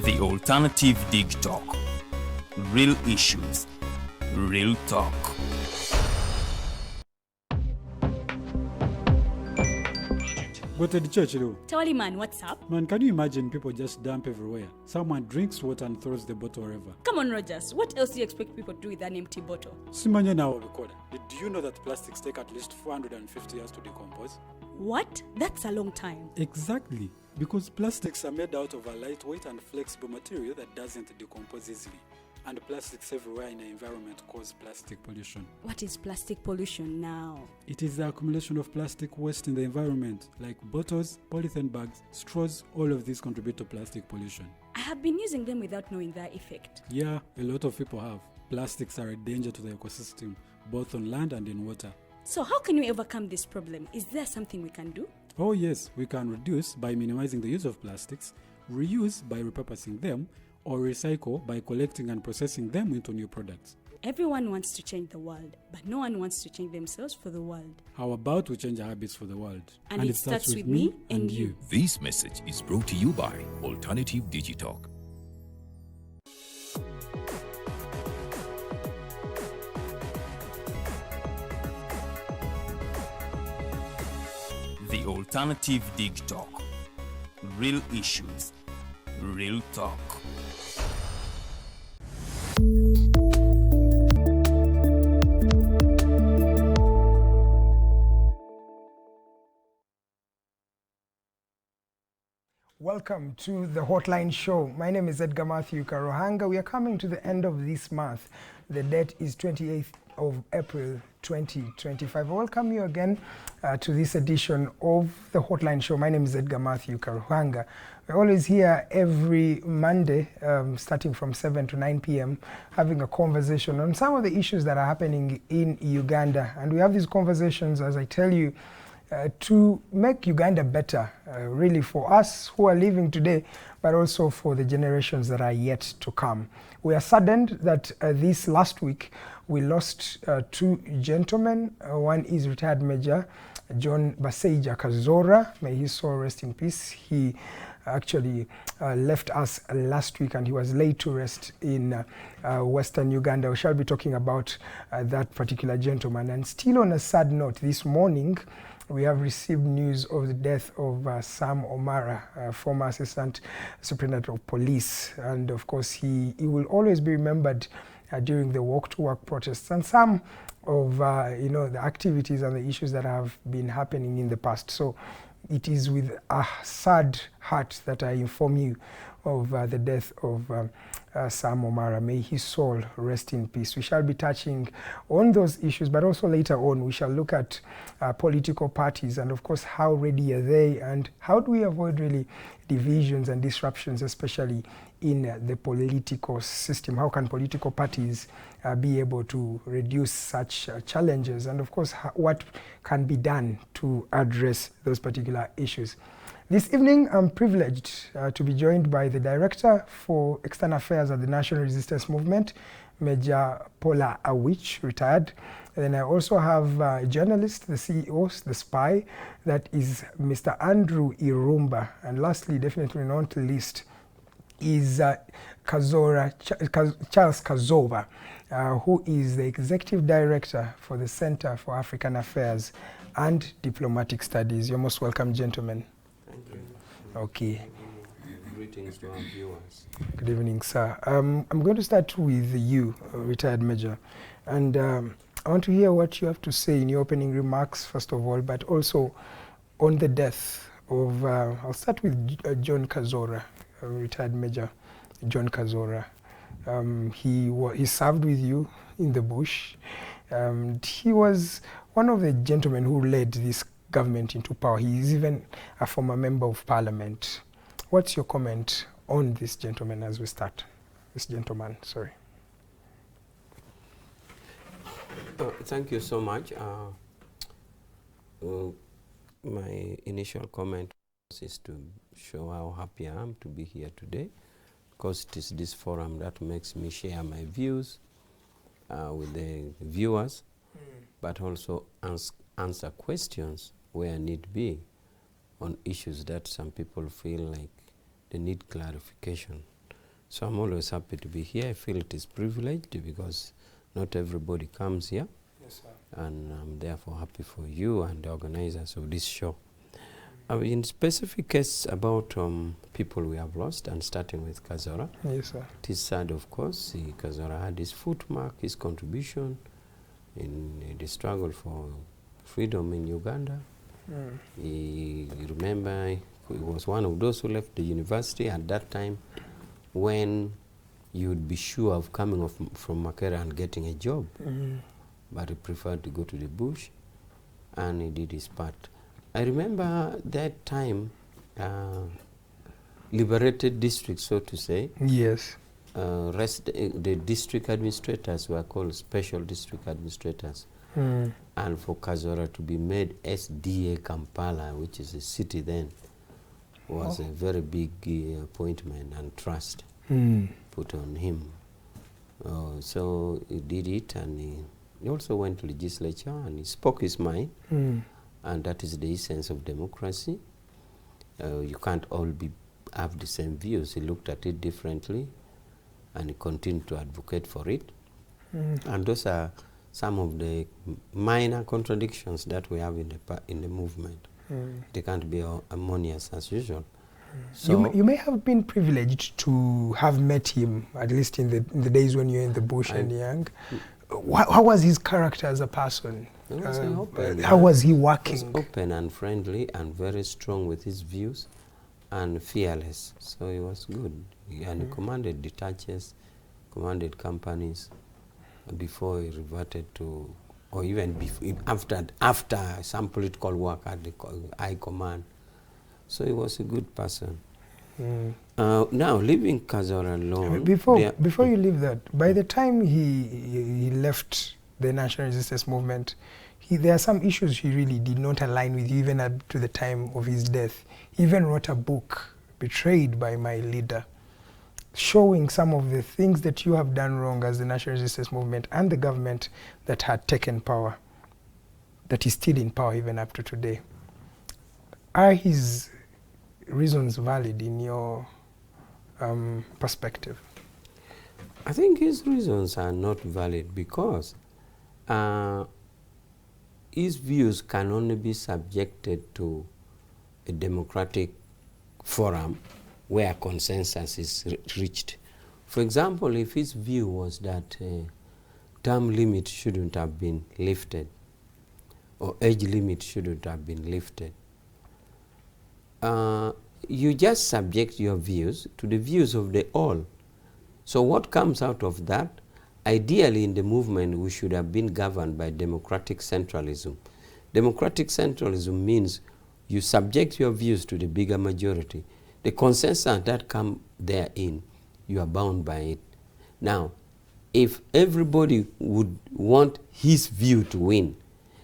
The Alternative Dig Talk. Real issues, real talk. Go to the church, though. Tawali man, what's up? Man, can you imagine people just dump everywhere? Someone drinks water and throws the bottle wherever. Come on, Rogers. What else do you expect people to do with an empty bottle? Simanya now, recorder. Do you know that plastics take at least 450 years to decompose? What? That's a long time. Exactly. Because plastics are made out of a lightweight and flexible material that doesn't decompose easily. And plastics everywhere in the environment cause plastic pollution. What is plastic pollution now? It is the accumulation of plastic waste in the environment, like bottles, polythene bags, straws. All of these contribute to plastic pollution. I have been using them without knowing their effect. Yeah, a lot of people have. Plastics are a danger to the ecosystem, both on land and in water. So how can we overcome this problem? Is there something we can do? Oh yes, we can reduce by minimizing the use of plastics, reuse by repurposing them, or recycle by collecting and processing them into new products. Everyone wants to change the world, but no one wants to change themselves for the world. How about we change our habits for the world? And it starts with me and you. This message is brought to you by Alternative Digitalk. The Alternative Dig Talk. Real issues, real talk. Welcome to the Hotline Show. My name is Edgar Mathew Karuhanga. We are coming to the end of this month. The date is 28th of April 2025. I welcome you again to this edition of the Hotline Show. My name is Edgar Mathew Karuhanga. We're always here every Monday, starting from 7 to 9 p.m., having a conversation on some of the issues that are happening in Uganda. And we have these conversations, as I tell you, to make Uganda better, really for us who are living today, but also for the generations that are yet to come. We are saddened that this last week we lost two gentlemen. One is retired Major John Baseija Kazora. May his soul rest in peace. He actually left us last week and he was laid to rest in Western Uganda. We shall be talking about that particular gentleman. And still on a sad note, this morning we have received news of the death of Sam Omara, former Assistant Superintendent of Police. And of course, he will always be remembered during the Walk to Work protests and some of the activities and the issues that have been happening in the past. So it is with a sad heart that I inform you of the death of Sam Omara. May his soul rest in peace. We shall be touching on those issues, but also later on we shall look at political parties and of course how ready are they and how do we avoid really divisions and disruptions, especially in the political system. How can political parties be able to reduce such challenges, and of course what can be done to address those particular issues. This evening, I'm privileged to be joined by the Director for Externa Affairs at the National Resistance Movement, Major Pollar Awich, retired. And then I also have a journalist, the CEO, the spy, that is Mr. Andrew Irumba. And lastly, definitely not least, is Charles Kazooba, who is the Executive Director for the Center for African Affairs and Diplomatic Studies. You're most welcome, gentlemen. Thank you. Okay. Greetings to our viewers. Good evening, sir. I'm going to start with you, retired Major. And I want to hear what you have to say in your opening remarks, first of all, but also on the death of, I'll start with John Kazora, retired Major John Kazora. He served with you in the bush. He was one of the gentlemen who led this government into power. He is even a former member of parliament. What's your comment on this gentleman as we start? This gentleman, sorry. Thank you so much. My initial comment is to show how happy I am to be here today, because it is this forum that makes me share my views with the viewers. but also answer questions where need be on issues that some people feel like they need clarification. So I'm always happy to be here. I feel it is privileged because not everybody comes here. Yes, sir. And I'm therefore happy for you and the organizers of this show. In specific case about people we have lost, and starting with Kazora. Yes, sir. It is sad, of course. Kazora had his footmark, his contribution in the struggle for freedom in Uganda. You remember, he was one of those who left the university at that time when you would be sure of coming from Makera and getting a job. But he preferred to go to the bush, and he did his part. I remember that time, liberated districts, so to say. Yes. The district administrators were called special district administrators. And for Kazora to be made SDA Kampala, which is a city then, was a very big appointment and trust put on him. So he did it, and he also went to legislature and he spoke his mind. And that is the essence of democracy. You can't all have the same views. He looked at it differently, and he continued to advocate for it. And those are some of the minor contradictions that we have in the movement. They can't be harmonious as usual. So you may have been privileged to have met him, at least in the days when you were in the bush and young. How was his character as a person? How was he working? He was open and friendly and very strong with his views and fearless. So he was good. And he commanded detaches, commanded companies before he reverted to, or even after some political work at the high command. So he was a good person. Now, leaving Kazora alone. Before you leave that, by the time he left the National Resistance Movement, there are some issues he really did not align with you, even up to the time of his death. He even wrote a book, Betrayed by My Leader, showing some of the things that you have done wrong as the National Resistance Movement and the government that had taken power, that is still in power even up to today. Are his reasons valid in your perspective? I think his reasons are not valid because his views can only be subjected to a democratic forum where consensus is reached. For example, if his view was that term limit shouldn't have been lifted or age limit shouldn't have been lifted, you just subject your views to the views of the all. So what comes out of that? Ideally, in the movement, we should have been governed by democratic centralism. Democratic centralism means you subject your views to the bigger majority. The consensus that come therein, you are bound by it. Now, if everybody would want his view to win,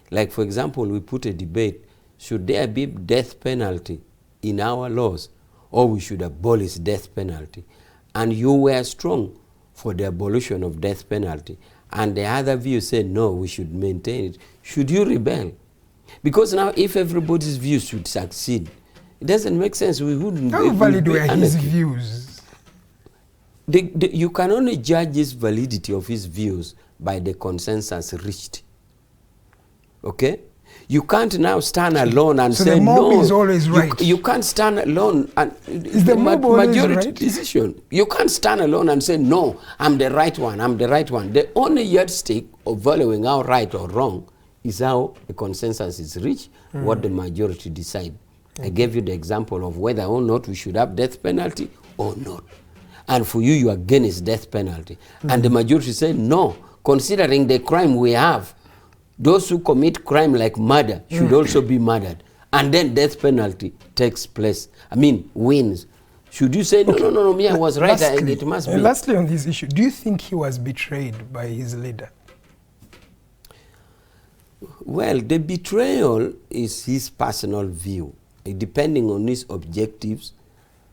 like for example, we put a debate, should there be death penalty in our laws, or we should abolish death penalty? And you were strong for the abolition of death penalty, and the other view said, no, we should maintain it. Should you rebel? Because now if everybody's views should succeed, it doesn't make sense. We wouldn't. How valid were his views? You can only judge his validity of his views by the consensus reached. Okay? You can't now stand alone and so say, the mob no, is always right. You can't stand alone. And is the mob majority right? decision. You can't stand alone and say, no, I'm the right one, I'm the right one. The only yardstick of valuing how right or wrong is how the consensus is reached, what the majority decide. I gave you the example of whether or not we should have death penalty or not. And for you, you are against death penalty. And the majority said, no, considering the crime we have, those who commit crime like murder should also be murdered. And then death penalty takes place. I mean, wins. Should you say, no, me, I was right, it must be. Lastly on this issue, do you think he was betrayed by his leader? Well, the betrayal is his personal view, depending on his objectives,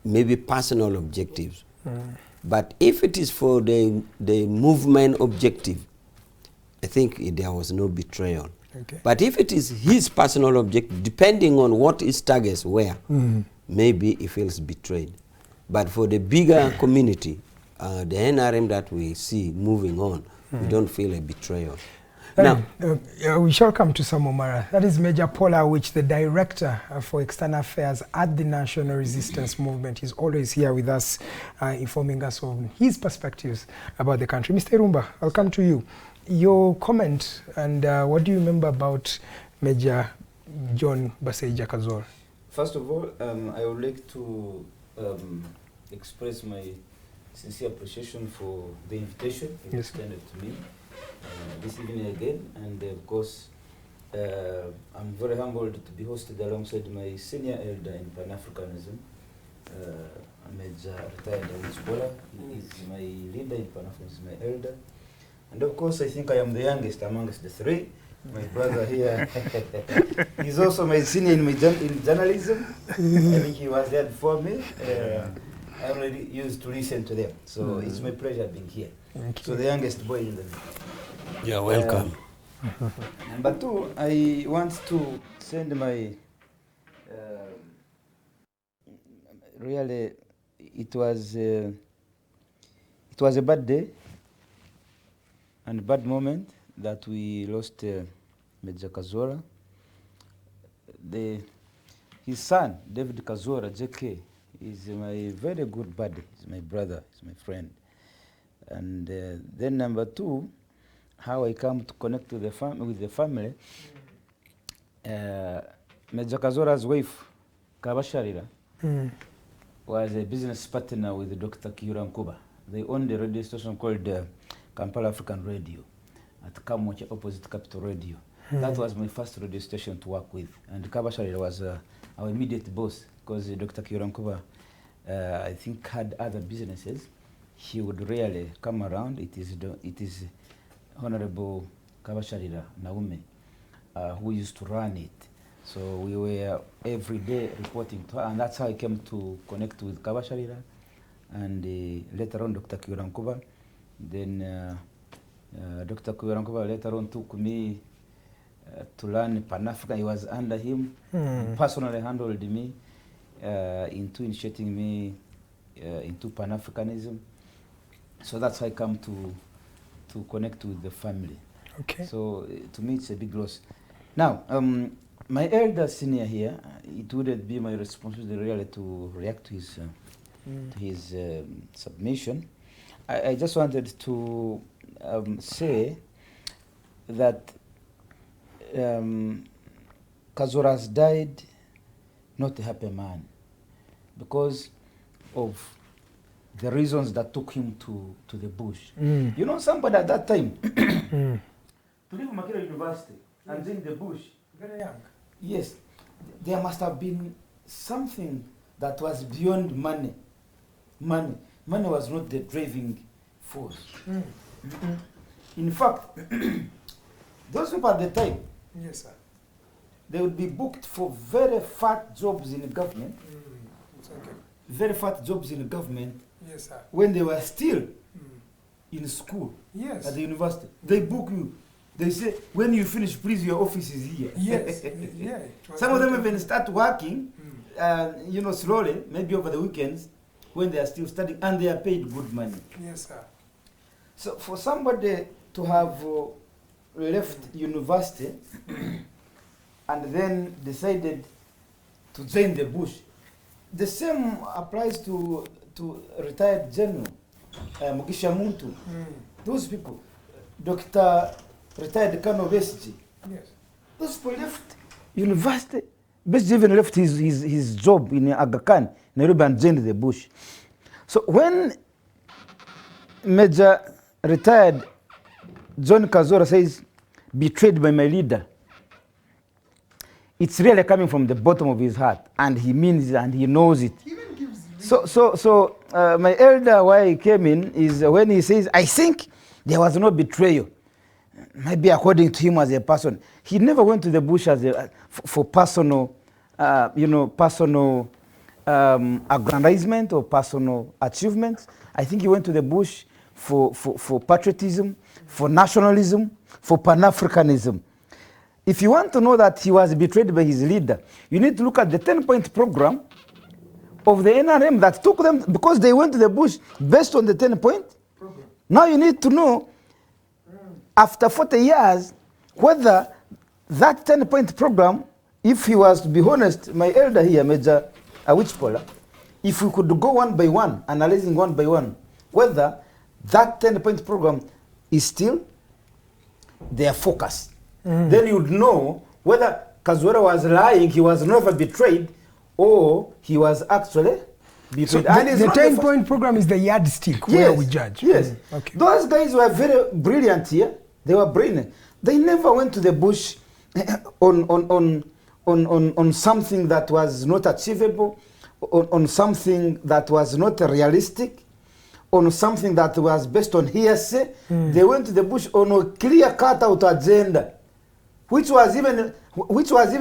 maybe personal objectives. But if it is for the movement objective, I think there was no betrayal. Okay. But if it is his personal object, depending on what his targets were, maybe he feels betrayed. But for the bigger community, the NRM that we see moving on, we don't feel a betrayal. Now, we shall come to Samomara. That is Major Pollar, Awich, the Director for Externa Affairs at the National Resistance Movement. He's always here with us, informing us on his perspectives about the country. Mr. Irumba, I'll come to you. Your comment, and what do you remember about Major John Baseija Kazooba? First of all, I would like to express my sincere appreciation for the invitation extended to me this evening again, and of course I'm very humbled to be hosted alongside my senior elder in Pan-Africanism, Major retired Awich Pollar. He is my leader in Pan-Africanism, my elder, and of course I think I am the youngest amongst the three. My brother here, he's also my senior in journalism. I think he was there before me. I already used to listen to them, so it's my pleasure being here. So the youngest boy in the you're welcome. Number two, I want to send my really it was a bad day and a bad moment that we lost Major Kazooba. His son, David Kazooba, JK, is my very good buddy. He's my brother, he's my friend. And then number two, how I come to connect with the family. Major Kazooba's wife, Kabasharira, was a business partner with Dr. Karuhanga. They owned a radio station called Kampala African Radio at Kamwacha, opposite Capital Radio. That was my first radio station to work with. And Kabasharira was our immediate boss, because Dr. Karuhanga, I think, had other businesses. He would rarely come around. It is Honorable Kabasharira Naume who used to run it. So we were every day reporting to her, and that's how I came to connect with Kabasharira, and later on Dr. Karuhanga. Then Dr. Karuhanga later on took me to learn Pan-Africa. He was under him, personally handled me into initiating me into Pan-Africanism. So that's how I come to connect with the family. Okay. So to me, it's a big loss. Now, my elder senior here, it wouldn't be my responsibility really to react to his submission. I just wanted to say that Kazooba has died not a happy man because of the reasons that took him to the bush. You know, somebody at that time, to leave Makira University and join the bush, Very young. yes, there must have been something that was beyond money. Money was not the driving force. In fact, those people at the time, Yes, sir. they would be booked for very fat jobs in the government, It's okay. very fat jobs in the government, Yes, sir. when they were still in school Yes. at the university. They book you. They say, when you finish, please, your office is here. Yes. Yeah. Some of them even start working, you know, slowly, maybe over the weekends, when they are still studying, and they are paid good money. Yes, sir. So for somebody to have left university and then decided to join the bush, the same applies to retired General Mugisha Muntu. Those people, Dr. retired Kano Besji, Yes. those people left university. Besji even left his job in Aga Khan, Nairobi, and joined the bush. So when Major retired John Kazooba says, betrayed by my leader, it's really coming from the bottom of his heart, and he means it and he knows it. So my elder, why he came in, is when he says, I think there was no betrayal. Maybe according to him as a person. He never went to the bush as for personal, aggrandizement or personal achievements. I think he went to the bush for patriotism, for nationalism, for Pan-Africanism. If you want to know that he was betrayed by his leader, you need to look at the 10-point program of the NRM that took them, because they went to the bush based on the 10-point program. Now you need to know, after 40 years, whether that 10-point program, if he was to be honest, my elder here, Major Awich Pollar, if we could go one by one, analyzing one by one, whether that 10-point program is still their focus, then you would know whether Kazooba was lying, he was never betrayed, or he was actually betrayed. So the 10-point program is the yardstick where we judge. Yes. Okay. Those guys were very brilliant here. They were brilliant. They never went to the bush on something that was not achievable, on something that was not realistic, on something that was based on hearsay. They went to the bush on a clear cut-out agenda, which was even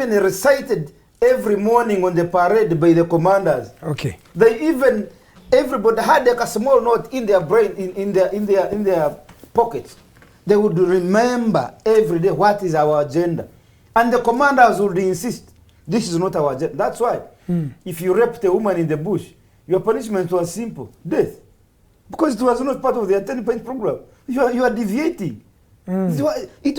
recited every morning on the parade by the commanders. Okay. Everybody had like a small note in their brain, in their pockets. They would remember every day what is our agenda. And the commanders would insist, this is not our agenda. That's why, if you raped a woman in the bush, your punishment was simple, death. Because it was not part of their 10-point program. You are deviating. It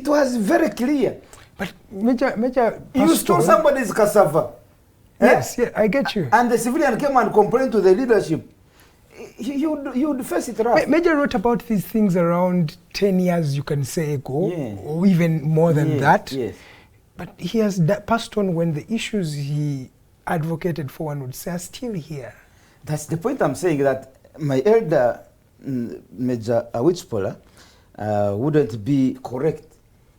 was very clear. But Major you stole somebody's cassava. Yes, yeah, I get you. And the civilian came and complained to the leadership. You would face it rough. Major wrote about these things around 10 years, you can say, ago, or even more than that. Yes. But he has passed on when the issues he advocated for, one would say, are still here. That's the point I'm saying, that my elder Major Awich Pollar wouldn't be correct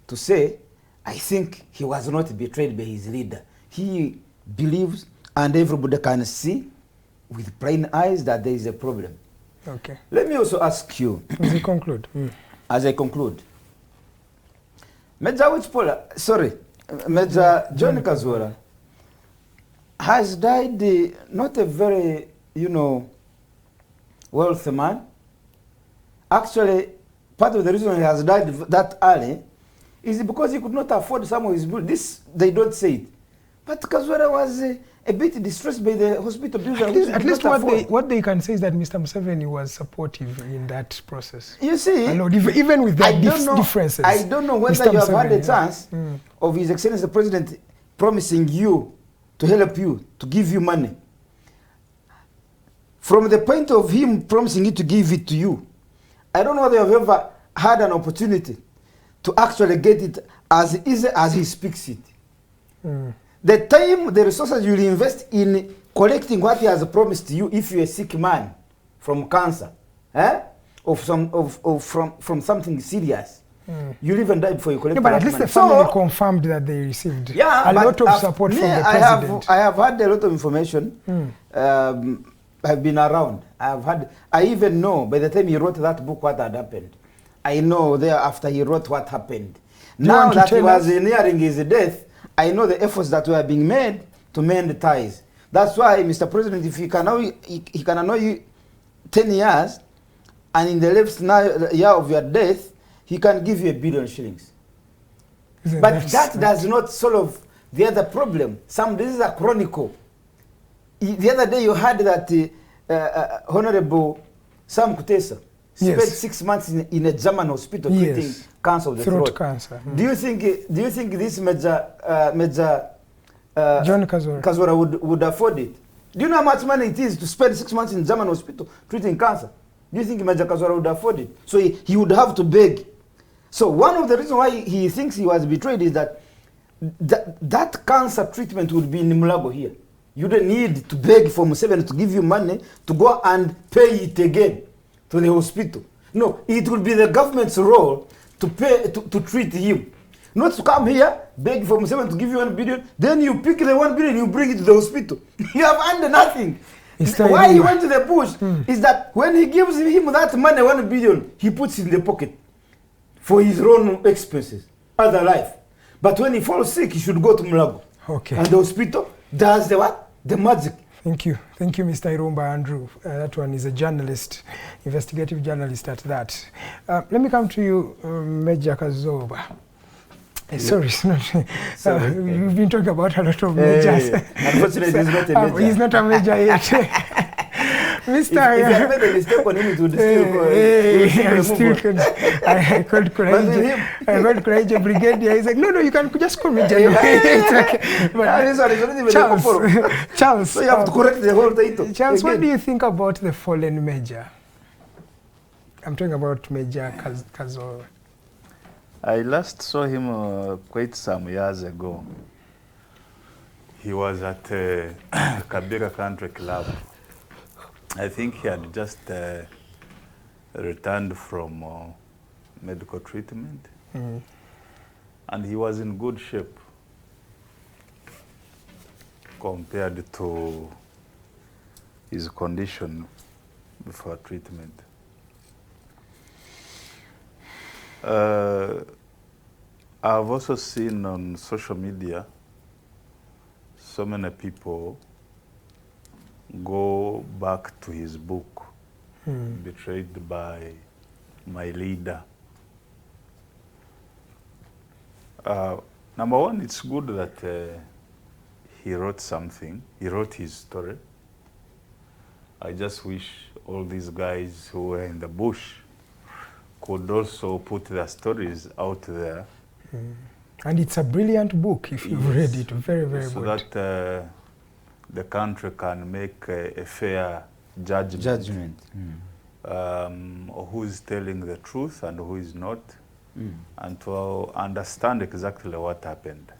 to say, I think he was not betrayed by his leader. He believes, and everybody can see with plain eyes, that there is a problem. Okay. Let me also ask you, as I conclude, Major Awich Pollar, Major John Kazooba has died not a very, wealthy man. Actually, part of the reason he has died that early is because he could not afford some of his bills. This, they don't say it. But Kazooba was a bit distressed by the hospital bills. At least what they can say is that Mr. Museveni was supportive in that process. You see, even with their differences. I don't know whether you have had a chance of His Excellency the President promising you to help you, to give you money. From the point of him promising you to give it to you, I don't know whether you have ever had an opportunity to actually get it as easy as he speaks it. The time, the resources you will invest in collecting what he has promised you, if you're a sick man from cancer, or from something serious, you'll even die before you collect. But at least the family confirmed that they received a lot of support from the president. I have had a lot of information. I've been around. I even know by the time he wrote that book what had happened. I know thereafter he wrote what happened. Now that he was nearing his death, I know the efforts that were being made to mend the ties. That's why, Mr. President, if he can annoy you 10 years, and in the last year of your death, he can give you 1 billion shillings. But that does not solve the other problem. This is a chronicle. The other day you heard that Honorable Sam Kutesa spent 6 months in a German hospital treating cancer of the throat. Cancer. Do you think this Major John Kazooba would afford it? Do you know how much money it is to spend 6 months in German hospital treating cancer? Do you think Major Kazooba would afford it? So he would have to beg. So one of the reasons why he thinks he was betrayed is that that cancer treatment would be in Mulago here. You don't need to beg for Museveni to give you money to go and pay it again to the hospital. No, it will be the government's role to pay to treat him. Not to come here, beg for Museveni to give you 1 billion, then you pick the 1 billion, you bring it to the hospital. You have earned nothing. Why he went to the bush is that when he gives him that money, 1 billion, he puts it in the pocket for his own expenses, other life. But when he falls sick, he should go to Mulago. Okay. And the hospital does the what? The magic. Thank you, Mr. Irumba Andrew. That one is a journalist, investigative journalist at that. Let me come to you, Major Kazooba. Sorry, it's not. We've been talking about a lot of majors. Unfortunately, he's not a major. He's not a major yet. Mr. If I made a mistake on him, it would I called Courage Brigadier. He's like, no, you can just call me General. It's like, but Charles, so you have to correct the whole title. Charles, what do you think about the fallen major? I'm talking about Major Kazooba. I last saw him quite some years ago. He was at Kabira Country Club. I think he had just returned from medical treatment. And he was in good shape compared to his condition before treatment. I've also seen on social media so many people go back to his book, Betrayed by My Leader. Number one, it's good that he wrote something. He wrote his story. I just wish all these guys who were in the bush could also put their stories out there. And it's a brilliant book if you've read it, very, very so good. So that the country can make a fair judgment. Who is telling the truth and who is not, and to understand exactly what happened.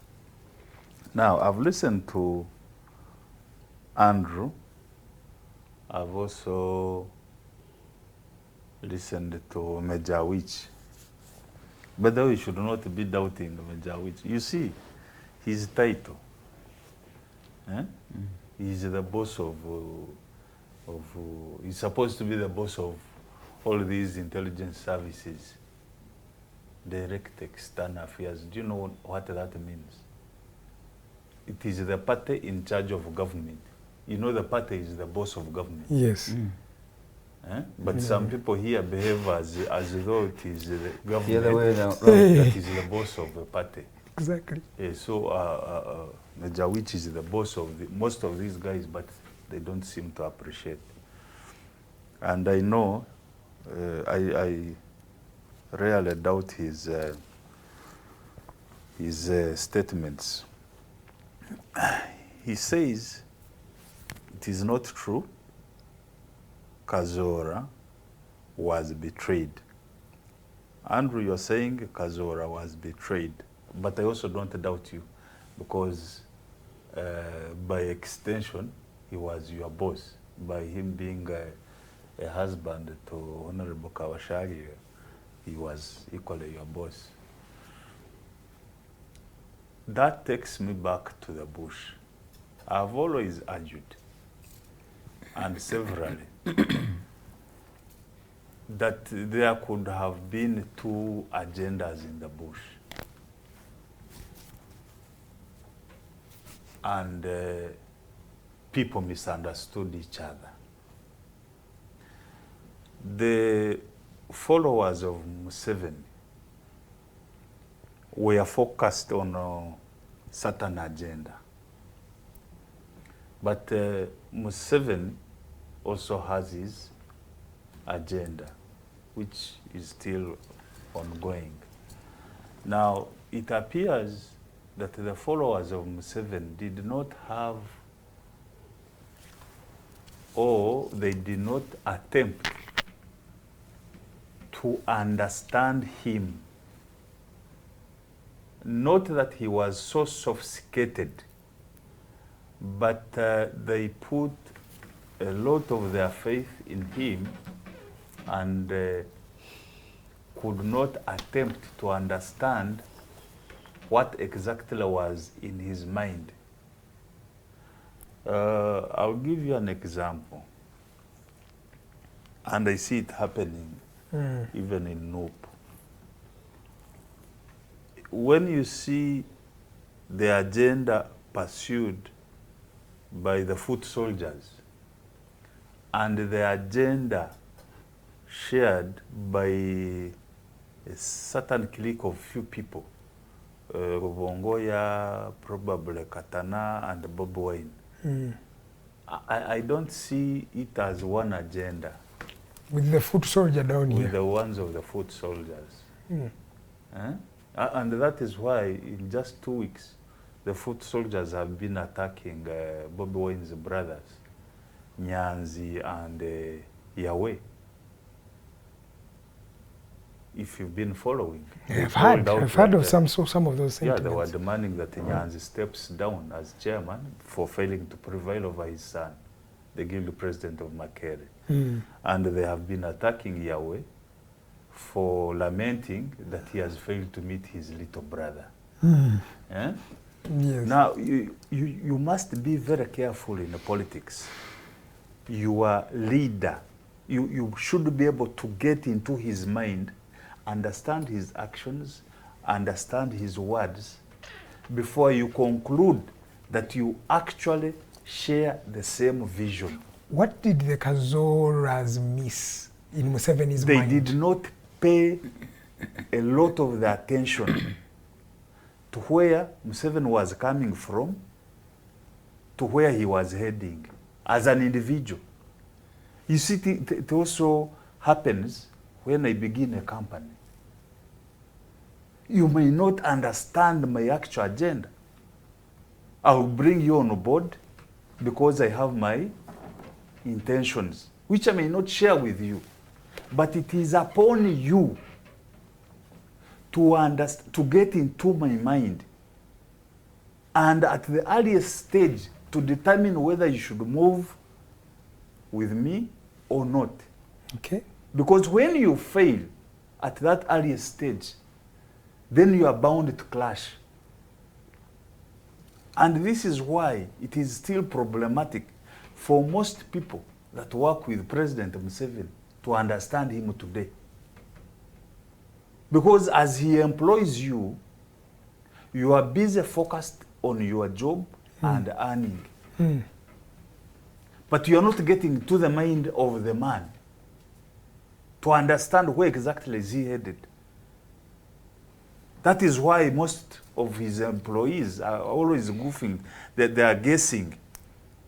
Now, I've listened to Andrew. I've also listened to Major Awich. But though we should not be doubting Major Awich. You see, his title. He's the boss of he's supposed to be the boss of all these intelligence services. Direct Externa Affairs. Do you know what that means? It is the party in charge of government. You know the party is the boss of government. Yes. But some people here behave as though it is the government The other way around. that is the boss of the party. Exactly. So Major Awich is the boss of most of these guys, but they don't seem to appreciate. And I know, I rarely doubt his statements. He says it is not true. Kazooba was betrayed. Andrew, you're saying Kazooba was betrayed, but I also don't doubt you, because by extension, he was your boss. By him being a husband to Honorable Kawashagi, he was equally your boss. That takes me back to the bush. I've always argued, and severally, that there could have been two agendas in the bush. And people misunderstood each other. The followers of Museveni were focused on a certain agenda. But Museveni also has his agenda, which is still ongoing. Now, it appears that the followers of Museveni did not have, or they did not attempt to understand him. Not that he was so sophisticated, but they put a lot of their faith in him and could not attempt to understand what exactly was in his mind. I'll give you an example. And I see it happening even in NUP. When you see the agenda pursued by the foot soldiers and the agenda shared by a certain clique of few people, Rubongoya, probably Katana, and Bob Wine. I don't see it as one agenda. With the foot soldier down here. With the ones of the foot soldiers. And that is why in just 2 weeks, the foot soldiers have been attacking Bobi Wine's brothers, Nyanzi and Yahweh. If you've been following. I've heard of some of those things. Yeah, they were demanding that Nyanzi steps down as chairman for failing to prevail over his son, the guilty president of Makere. And they have been attacking Yahweh for lamenting that he has failed to meet his little brother. Yes. Now, you must be very careful in the politics. Your leader, you should be able to get into his mind, understand his actions, understand his words, before you conclude that you actually share the same vision. What did the Kazoras miss in Museveni's mind? They did not pay a lot of the attention to where Museveni was coming from, to where he was heading as an individual. You see, it also happens when I begin a company. You may not understand my actual agenda. I will bring you on board because I have my intentions, which I may not share with you. But it is upon you to get into my mind, and at the earliest stage to determine whether you should move with me or not. Okay. Because when you fail at that earliest stage, then you are bound to clash. And this is why it is still problematic for most people that work with President Museveni to understand him today. Because as he employs you, you are busy focused on your job and earning. But you are not getting to the mind of the man to understand where exactly is he headed. That is why most of his employees are always goofing, that they are guessing.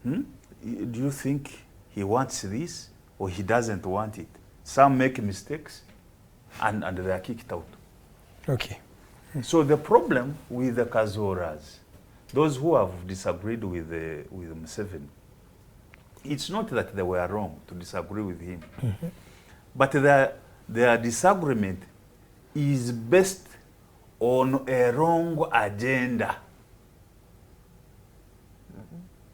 Do you think he wants this or he doesn't want it? Some make mistakes and they are kicked out. Okay. So the problem with the Kazoras, those who have disagreed with Museveni, it's not that they were wrong to disagree with him, but their disagreement is based on a wrong agenda.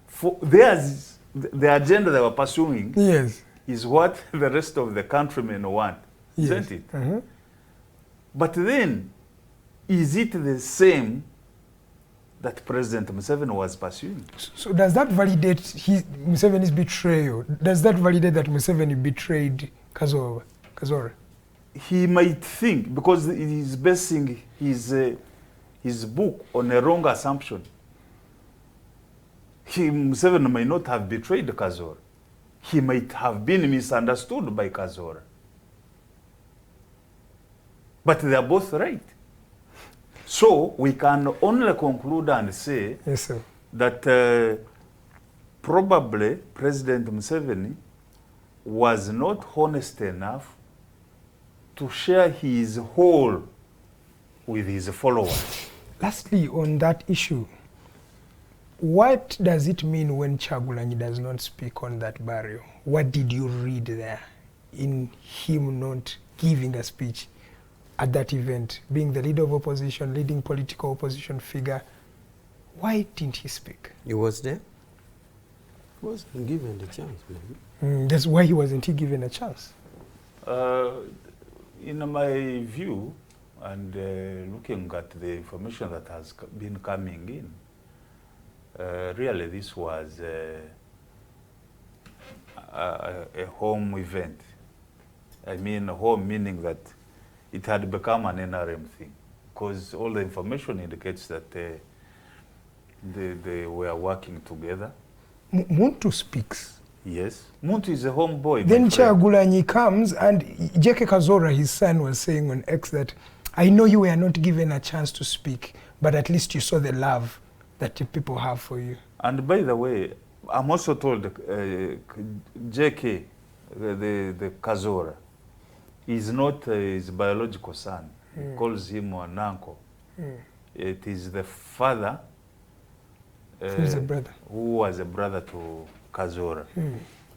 For theirs, the agenda they were pursuing is what the rest of the countrymen want, isn't it? But then, is it the same that President Museveni was pursuing? So does that validate Museveni's betrayal? Does that validate that Museveni betrayed Kazora? He might think, because he's basing his book on a wrong assumption. Museveni may not have betrayed Kazora. He might have been misunderstood by Kazora. But they are both right. So we can only conclude and say that probably President Museveni was not honest enough to share his whole with his followers. Lastly, on that issue, what does it mean when Kyagulanyi does not speak on that burial? What did you read there in him not giving a speech at that event, being the leader of opposition, leading political opposition figure? Why didn't he speak? He was there. He wasn't given the chance, maybe. That's why he wasn't given a chance. In my view, and looking at the information that has been coming in, really this was a home event. I mean home meaning that it had become an NRM thing, because all the information indicates that they were working together Muntu speaks. Yes. Muntu is a homeboy. Then Kyagulanyi comes, and Jeke Kazora, his son, was saying on X that, I know you were not given a chance to speak, but at least you saw the love that the people have for you. And by the way, I'm also told JK, the Kazora, is not his biological son. He calls him an uncle. It is the father who's a brother. Who was a brother to Kazora.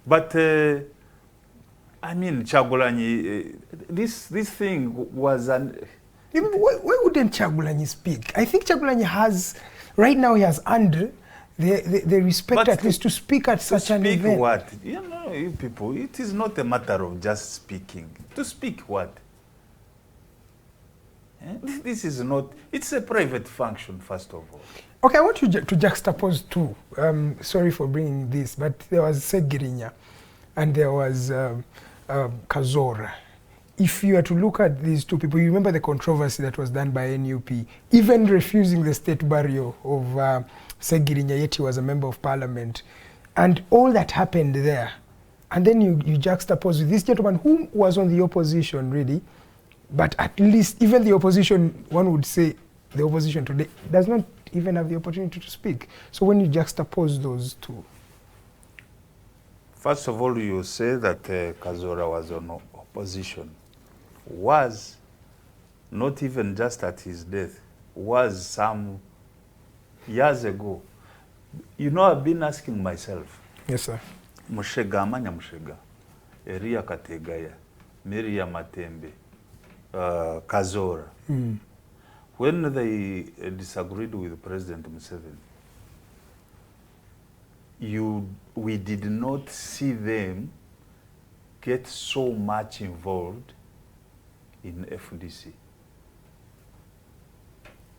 But I mean, Kyagulanyi, this thing was an... Why wouldn't Kyagulanyi speak? I think Kyagulanyi has, right now he has earned the respect, but at least to speak at such an event. To speak what? You know, you people, it is not a matter of just speaking. To speak what? This is not, it's a private function, first of all. Okay, I want you to juxtapose two. Sorry for bringing this, but there was Segirinya and there was Kazora. If you were to look at these two people, you remember the controversy that was done by NUP, even refusing the state burial of Segirinya, yet he was a member of parliament. And all that happened there. And then you juxtapose with this gentleman who was on the opposition, really, but at least even the opposition, one would say the opposition today, does not even have the opportunity to speak. So when you juxtapose those two. First of all, you say that Kazora was on opposition. Was not even just at his death, was some years ago. You know, I've been asking myself. Yes, sir. Mushega amanya Mushega, Eria Kategaya, Miria Matembe, Kazora. When they disagreed with President Museveni, we did not see them get so much involved in FDC.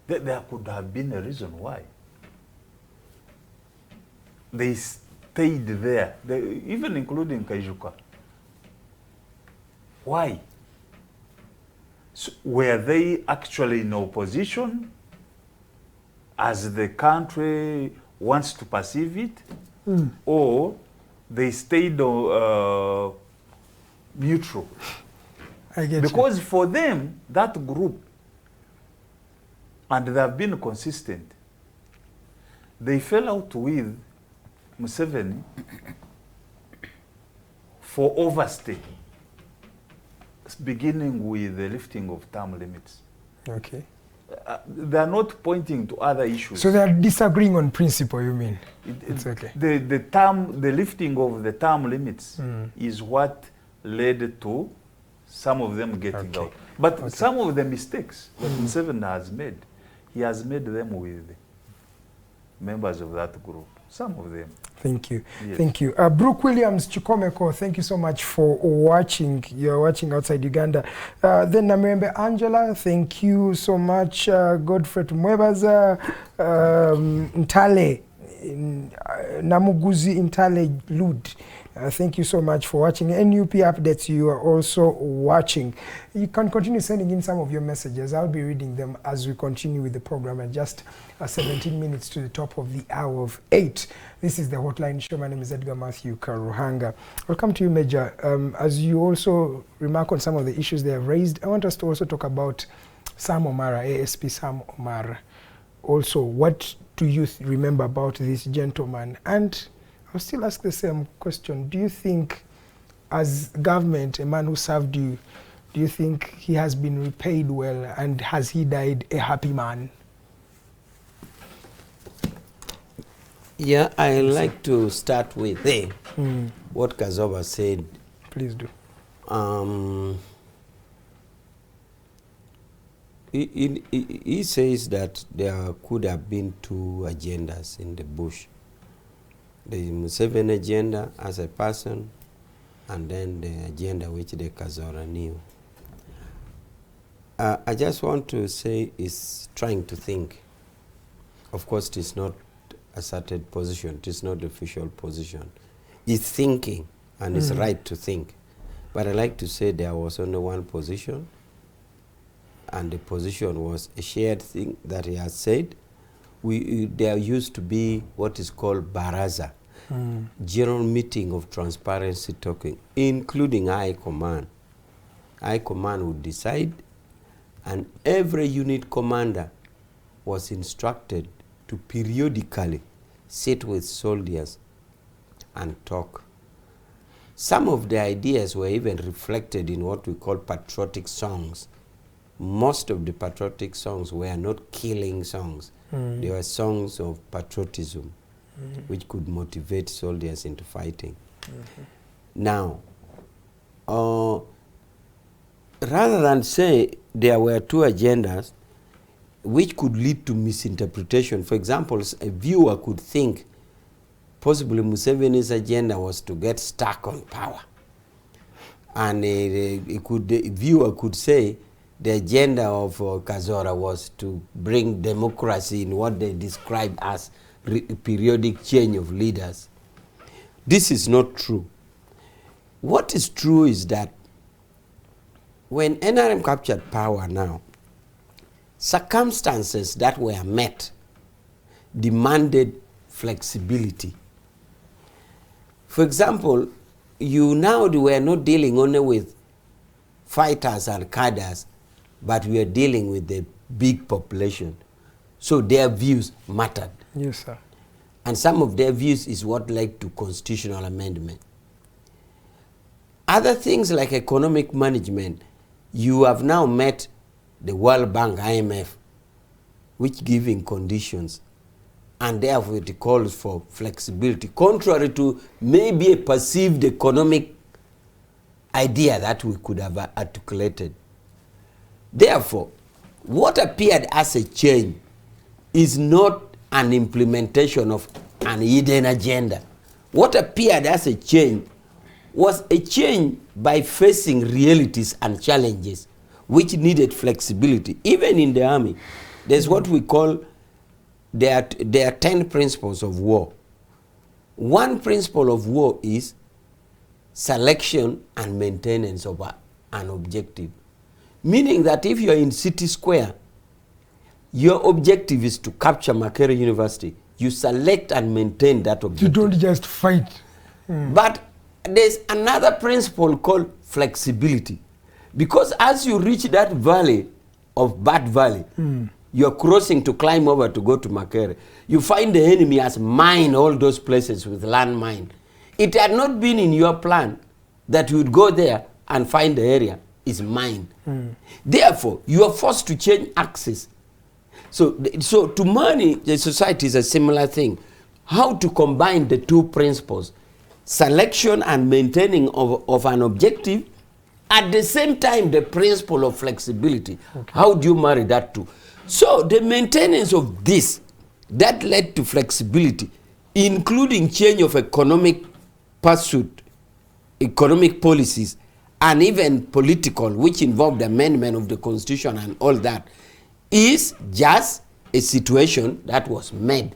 There could have been a reason why. They stayed there, even including Kaijuka. Why? So were they actually in opposition as the country wants to perceive it? Or they stayed neutral? I get because you. For them, that group, and they have been consistent, they fell out with Museveni for overstay, beginning with the lifting of term limits. Okay. They are not pointing to other issues. So they are disagreeing on principle, you mean? It's okay. The lifting of the term limits is what led to some of them getting out. But some of the mistakes that Museveni has made, he has made them with members of that group. Some of them. Thank you. Yes. Thank you. Brooke Williams Chikomeko, thank you so much for watching. You're watching outside Uganda. Then Namirembe Angela, thank you so much. Godfrey Mwebaza, Ntale, Namuguzi Ntale Lud. Thank you so much for watching. NUP updates, you are also watching. You can continue sending in some of your messages. I'll be reading them as we continue with the program. And just 17 minutes to the top of the hour of 8. This is the Hotline Show. My name is Edgar Mathew Karuhanga. Welcome to you, Major. As you also remark on some of the issues they have raised, I want us to also talk about Sam Omara, ASP Sam Omara. Also, what do you remember about this gentleman? And I'll still ask the same question. Do you think, as government, a man who served you, do you think he has been repaid well, and has he died a happy man? Yeah, I like to start with what Kazooba said. Please do. He says that there could have been two agendas in the bush. The Museveni agenda as a person, and then the agenda which the Kazora knew. I just want to say is trying to think. Of course, it is not a certain position. It is not the official position. It's thinking, and it's right to think. But I like to say there was only one position, and the position was a shared thing that he has said. There used to be what is called baraza. general meeting of transparency talking, including High Command. High Command would decide, and every unit commander was instructed to periodically sit with soldiers and talk. Some of the ideas were even reflected in what we call patriotic songs. Most of the patriotic songs were not killing songs. They were songs of patriotism, which could motivate soldiers into fighting. Now, rather than say there were two agendas which could lead to misinterpretation, for example, a viewer could think possibly Museveni's agenda was to get stuck on power. And the viewer could say the agenda of Kazora was to bring democracy in what they describe as periodic change of leaders. This is not true. What is true is that when NRM captured power now, circumstances that were met demanded flexibility. For example, you now were not dealing only with fighters and cadres, but we are dealing with the big population. So their views mattered. Yes, sir. And some of their views is what led to constitutional amendment. Other things like economic management, you have now met the World Bank, IMF, which giving conditions, and therefore it calls for flexibility, contrary to maybe a perceived economic idea that we could have articulated. Therefore, what appeared as a change is not an implementation of an hidden agenda. What appeared as a change was a change by facing realities and challenges which needed flexibility. Even in the army, there's what we call, there are 10 principles of war. One principle of war is selection and maintenance of an objective. Meaning that if you're in City Square, your objective is to capture Makerere University. You select and maintain that objective. You don't just fight. But there's another principle called flexibility. Because as you reach that valley of Bat Valley, you're crossing to climb over to go to Makerere. You find the enemy has mined all those places with landmine. It had not been in your plan that you would go there and find the area is mined. Therefore, you are forced to change axis. So to manage the society is a similar thing. How to combine the two principles, selection and maintaining of an objective, at the same time the principle of flexibility. How do you marry that two? So the maintenance of this, that led to flexibility, including change of economic pursuit, economic policies, and even political, which involved amendment of the constitution and all that, is just a situation that was met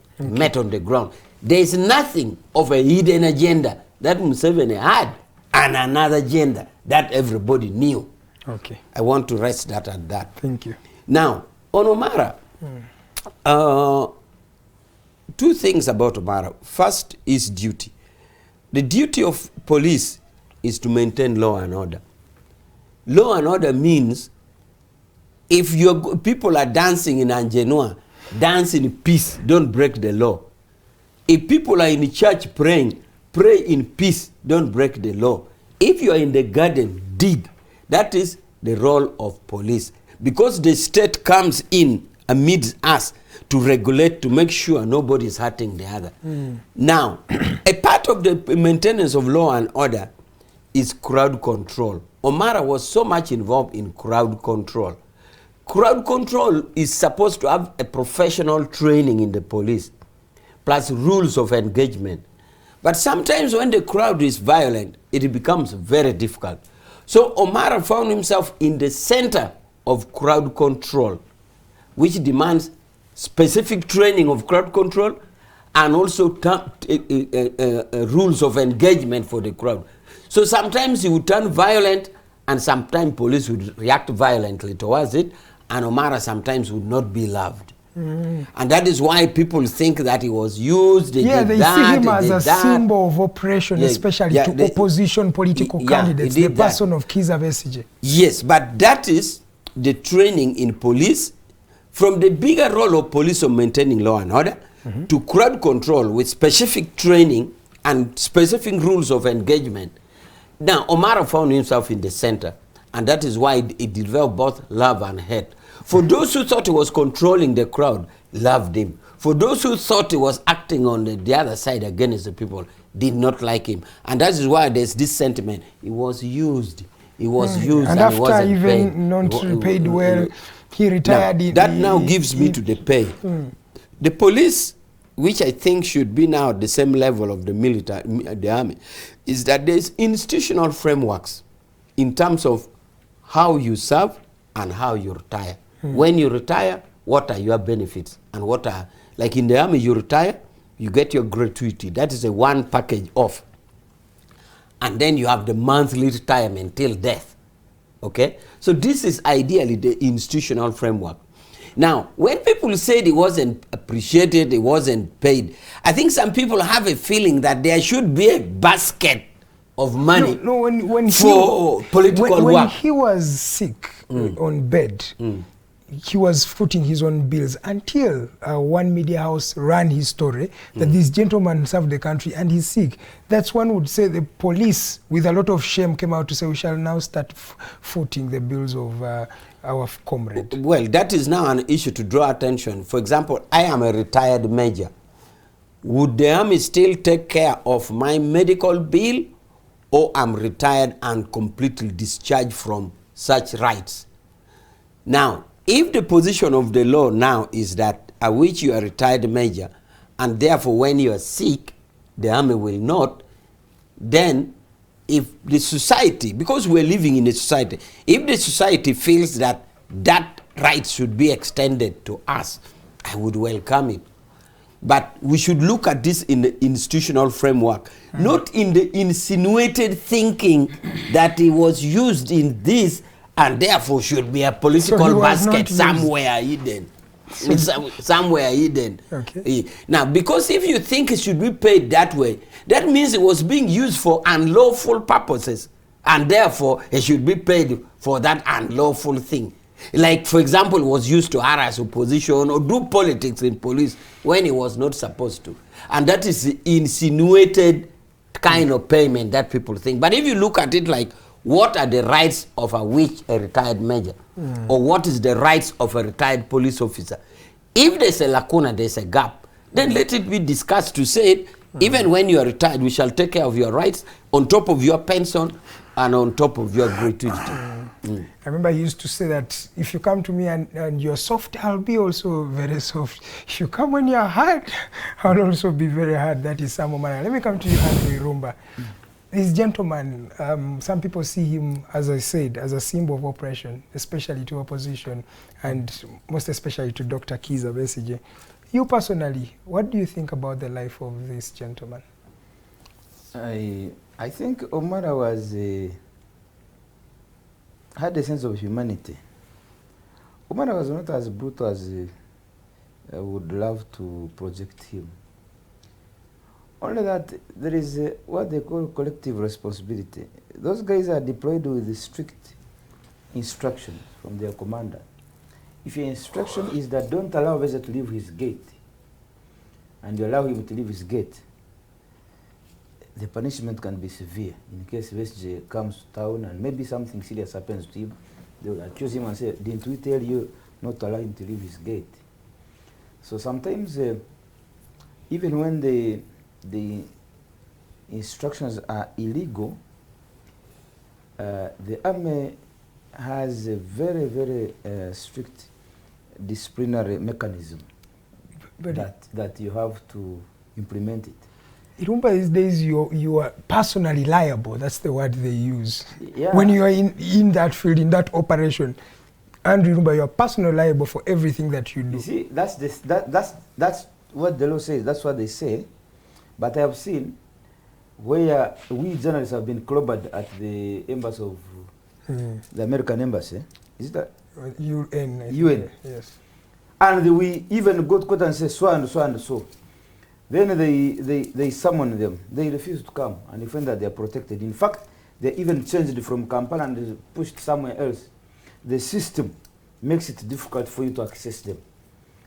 on the ground. There is nothing of a hidden agenda that Museveni had and another agenda that everybody knew. Okay. I want to rest that at that. Thank you. Now, on Omara, two things about Omara. First is duty. The duty of police is to maintain law and order. Law and order means if your people are dancing in Anjenoa, dance in peace, don't break the law. If people are in church praying, pray in peace, don't break the law. If you are in the garden, dig. That is the role of police. Because the state comes in amidst us to regulate, to make sure nobody is hurting the other. Now, a part of the maintenance of law and order is crowd control. Omara was so much involved in crowd control. Crowd control is supposed to have a professional training in the police, plus rules of engagement. But sometimes when the crowd is violent, it becomes very difficult. So Omara found himself in the center of crowd control, which demands specific training of crowd control and also rules of engagement for the crowd. So sometimes he would turn violent and sometimes police would react violently towards it, and Omara sometimes would not be loved. And that is why people think that he was used. They see him as a symbol of oppression, especially to opposition political candidates, the person of Kizza Besigye. Yes, but that is the training in police, from the bigger role of police of maintaining law and order, to crowd control with specific training and specific rules of engagement. Now, Omara found himself in the center, and that is why it developed both love and hate. For those who thought he was controlling the crowd, loved him. For those who thought he was acting on the other side against the people, did not like him. And that is why there's this sentiment. He was used. He was used and after he wasn't even paid. not paid well, he retired. Now, that now gives me to the pay. The police, which I think should be now at the same level of the military, the army, is that there's institutional frameworks in terms of how you serve and how you retire. When you retire, what are your benefits? And what are, like in the army, you retire, you get your gratuity. That is a one package off. And then you have the monthly retirement till death. Okay? So this is ideally the institutional framework. Now, when people said it wasn't appreciated, it wasn't paid, I think some people have a feeling that there should be a basket of money for political work. When he was sick on bed, he was footing his own bills until one media house ran his story that this gentleman served the country and he's sick. That's one would say the police, with a lot of shame, came out to say we shall now start footing the bills of our comrade. Well, that is now an issue to draw attention. For example, I am a retired major. Would the army still take care of my medical bill, or I'm retired and completely discharged from such rights? Now, if the position of the law now is that at which you are a retired major, and therefore when you are sick, the army will not, then if the society, because we're living in a society, if the society feels that that right should be extended to us, I would welcome it. But we should look at this in the institutional framework, not in the insinuated thinking that it was used in this and therefore should be a political basket somewhere hidden. Somewhere hidden. Okay. Now, because if you think it should be paid that way, that means it was being used for unlawful purposes, and therefore it should be paid for that unlawful thing. Like, for example, it was used to harass opposition or do politics in police when it was not supposed to. And that is the insinuated kind of payment that people think. But if you look at it like, what are the rights of a retired major? Or what is the rights of a retired police officer? If there's a lacuna, there's a gap, then let it be discussed to say, even when you are retired, we shall take care of your rights on top of your pension and on top of your gratuity. I remember I used to say that if you come to me and you're soft, I'll be also very soft. If you come when you're hard, I'll also be very hard. That is Samo Mana. Let me come to you, Andrew Irumba. This gentleman, some people see him, as I said, as a symbol of oppression, especially to opposition, and most especially to Dr. Kizza Besigye. You personally, what do you think about the life of this gentleman? I think Omara was had a sense of humanity. Omara was not as brutal as I would love to project him. Only that there is what they call collective responsibility. Those guys are deployed with strict instructions from their commander. If your instruction is that don't allow Vesa to leave his gate, and you allow him to leave his gate, the punishment can be severe. In case Vesa comes to town and maybe something serious happens to him, they will accuse him and say, didn't we tell you not to allow him to leave his gate? So sometimes, even when the instructions are illegal, the army has a very, very strict disciplinary mechanism that you have to implement it. Irumba, these days you are personally liable. That's the word they use. Yeah. When you are in that field, in that operation, and Irumba, you are personally liable for everything that you do. You see, that's what the law says. That's what they say. But I have seen where we journalists have been clobbered at the embassy of the American embassy. Is that UN? UN. Yes. And we even got caught and said so and so and so. Then they summoned them. They refused to come and they find that they are protected. In fact, they even changed from Kampala and pushed somewhere else. The system makes it difficult for you to access them.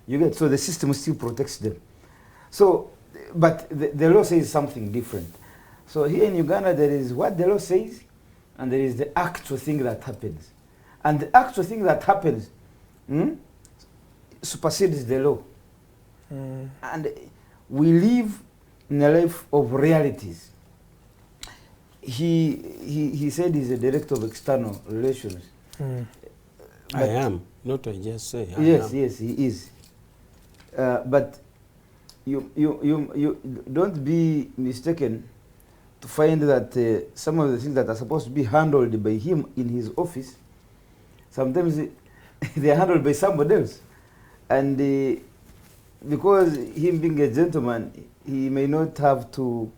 You get, so the system still protects them. So, but the law says something different. So here in Uganda, there is what the law says, and there is the actual thing that happens. And the actual thing that happens supersedes the law. And we live in a life of realities. He said he's a director of external relations. I am, not I just say. Yes, he is. But you don't be mistaken to find that some of the things that are supposed to be handled by him in his office, sometimes they are handled by somebody else. And because him being a gentleman, he may not have to,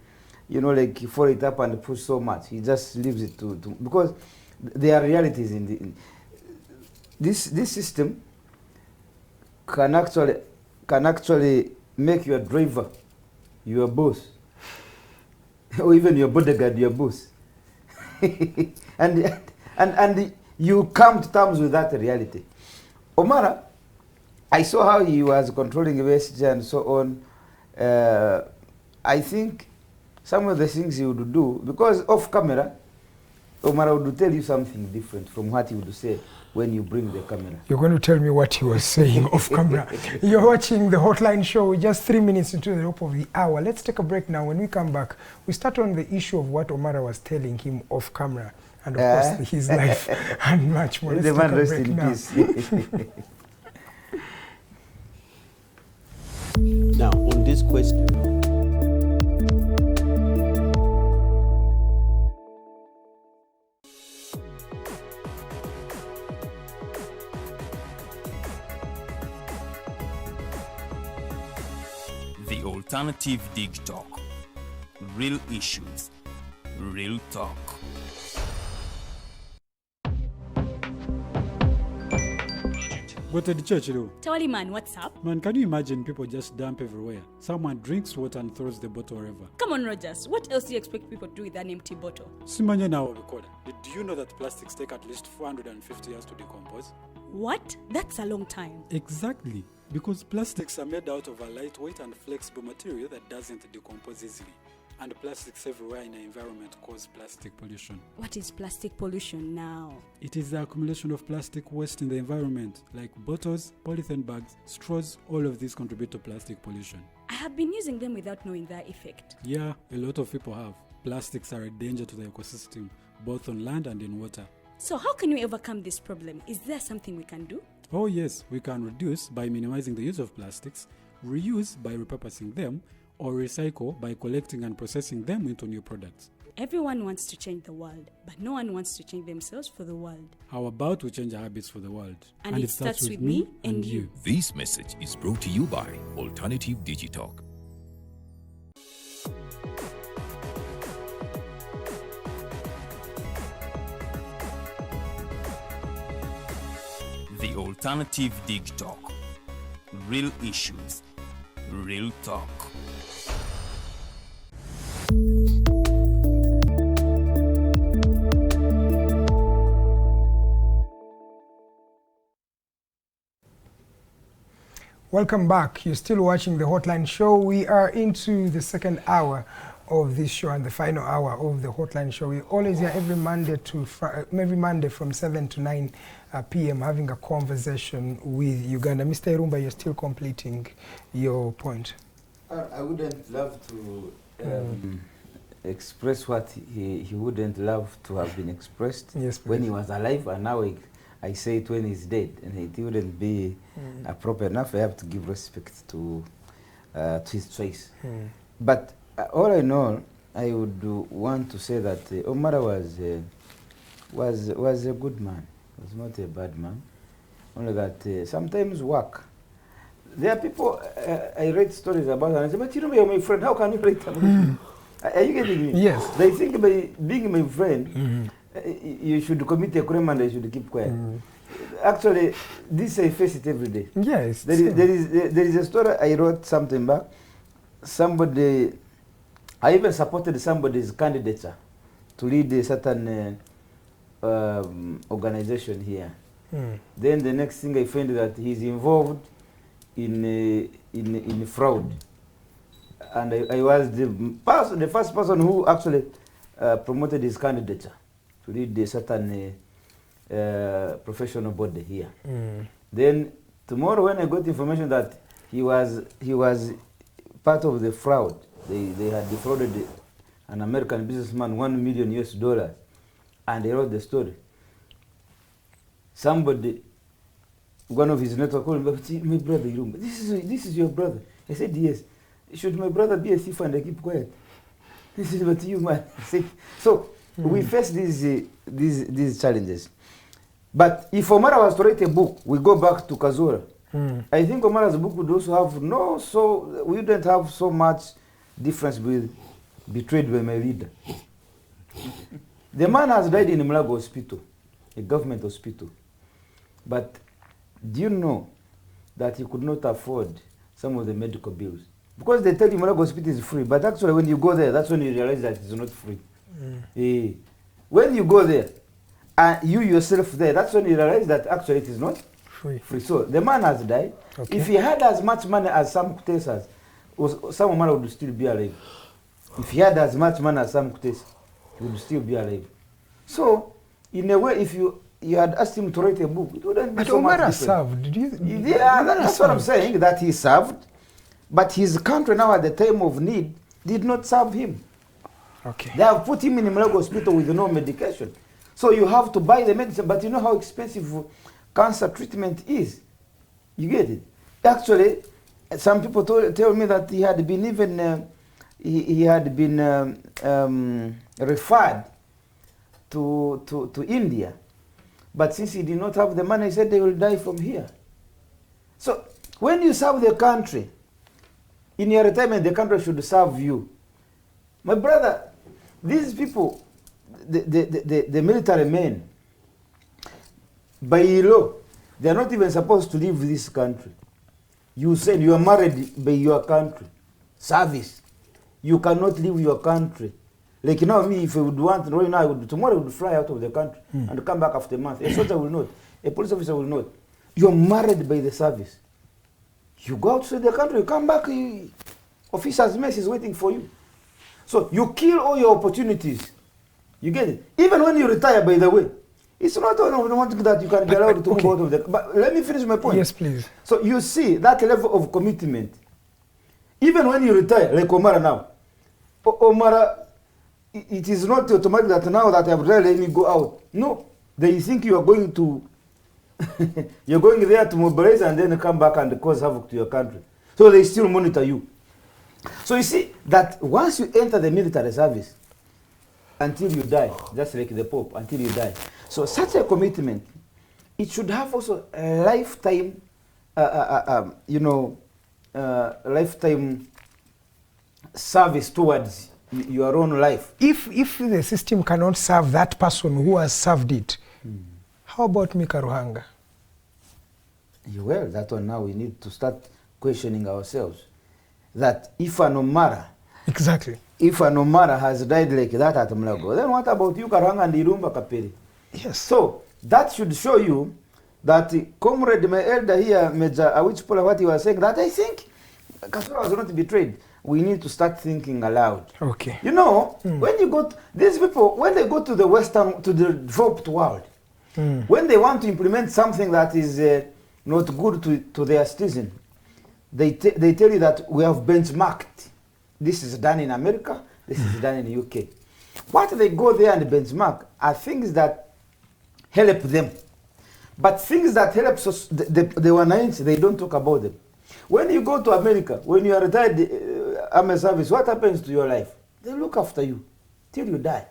like follow it up and push so much. He just leaves it to because there are realities in this system can actually make your driver your boss, or even your bodyguard your boss. and you come to terms with that reality. Omara, I saw how he was controlling USG and so on. I think some of the things he would do, because off camera, Omara would tell you something different from what he would say when you bring the camera. You're going to tell me what he was saying off camera. You're watching the Hotline Show, just 3 minutes into the top of the hour. Let's take a break now. When we come back, we start on the issue of what Omara was telling him off camera, and of course his life and much more. Let's the man rest in peace. Now, on this question, The Alternative Dig Talk. Real issues, real talk. Go to the church, though. Tawali man, what's up? Man, can you imagine people just dump everywhere? Someone drinks water and throws the bottle wherever. Come on, Rogers. What else do you expect people to do with an empty bottle? Simanya now, record. Did you know that plastics take at least 450 years to decompose? What? That's a long time. Exactly. Because plastics are made out of a lightweight and flexible material that doesn't decompose easily. And plastics everywhere in the environment cause plastic pollution. What is plastic pollution now? It is the accumulation of plastic waste in the environment, like bottles, polythene bags, straws. All of these contribute to plastic pollution. I have been using them without knowing their effect. Yeah, a lot of people have. Plastics are a danger to the ecosystem, both on land and in water. So how can we overcome this problem? Is there something we can do? Oh yes, we can reduce by minimizing the use of plastics, reuse by repurposing them, or recycle by collecting and processing them into new products. Everyone wants to change the world, but no one wants to change themselves for the world. How about we change our habits for the world? And it starts with me and you. This message is brought to you by Alternative Digitalk. The Alternative Dig Talk. Real issues, real talk. Welcome back. You're still watching the Hotline Show. We are into the second hour of this show and the final hour of the Hotline Show. We're always here every Monday from 7 to 9 p.m. having a conversation with Uganda. Mr. Irumba, you're still completing your point. I wouldn't love to express what he wouldn't love to have been expressed when he was alive, and now I say it when he's dead, and it wouldn't be appropriate enough. I have to give respect to his choice. But all I know, I would want to say that Omara was a good man. He was not a bad man. Only that sometimes work. There are people I read stories about, and I say, but you know, you're my friend. How can you write about me? Are you getting me? Yes. They think by being my friend, you should commit a crime and I should keep quiet. actually, this I face it every day. Yes. There is a story I wrote something back. Somebody, I even supported somebody's candidature to lead a certain organization here. Then the next thing I find that he's involved in fraud, and I was the first person who actually promoted his candidature to lead a certain professional body here. Then tomorrow, when I got information that he was part of the fraud, they had defrauded an American businessman $1 million US, and they wrote the story. Somebody, one of his network called me, my brother Irumba, this is your brother. I said, yes. Should my brother be a thief and I keep quiet? He said, but you, man. So we face these challenges. But if Omara was to write a book, we go back to Kazura. I think Omara's book would also have we wouldn't have so much difference with betrayed by my leader. The man has died in Mulago Hospital, a government hospital. But do you know that he could not afford some of the medical bills? Because they tell you Mulago Hospital is free, but actually when you go there, that's when you realize that it's not free. When you go there, and you yourself there, that's when you realize that actually it is not free. So the man has died. Okay. If he had as much money as Sam Kutes has, some man would still be alive. If he had as much money as Sam Kutes, he would still be alive. So, in a way, if you had asked him to write a book, it wouldn't be so much different. Served. That's what I'm saying, that he served, but his country now at the time of need did not serve him. Okay. They have put him in a Mulago hospital with no medication. So you have to buy the medicine, but you know how expensive cancer treatment is. You get it? Actually, some people tell me that he had been even referred to India, but since he did not have the money, he said they will die from here. So when you serve the country, in your retirement, the country should serve you. My brother, these people, the military men, by law, they are not even supposed to leave this country. You said you are married by your country. Service. You cannot leave your country. Like now, me, if I would want, right now, tomorrow I would fly out of the country and come back after a month. A soldier will not. A police officer will not. You are married by the service. You go outside the country, you come back, officer's mess is waiting for you. So you kill all your opportunities. You get it? Even when you retire, by the way, it's not one thing that you can be allowed to move out of the... But let me finish my point. Yes, please. So you see that level of commitment. Even when you retire, like Omara now. Omara, it is not automatic that now that I've retired, let me go out. No. They think you are going to... you're going there to mobilize and then come back and cause havoc to your country. So they still monitor you. So you see that once you enter the military service, until you die, just like the Pope, until you die. So such a commitment, it should have also a lifetime, lifetime service towards your own life. If the system cannot serve that person who has served it, how about me, Karuhanga? Well, that one now we need to start questioning ourselves. That if an Omara, exactly, if an Omara has died like that at Mulago, then what about you, Karuhanga and Irumba Kaperi? Yes. So that should show you that comrade, my elder here, Major Awich Pollar, what he was saying, that I think Kazooba was not betrayed. We need to start thinking aloud. Okay. You know, when you go, these people, when they go to the Western, to the developed world, when they want to implement something that is not good to their citizens, they tell you that we have benchmarked. This is done in America, this is done in the UK. What they go there and benchmark are things that help them. But things that help the one they don't talk about them. When you go to America, when you are retired army service, what happens to your life? They look after you till you die.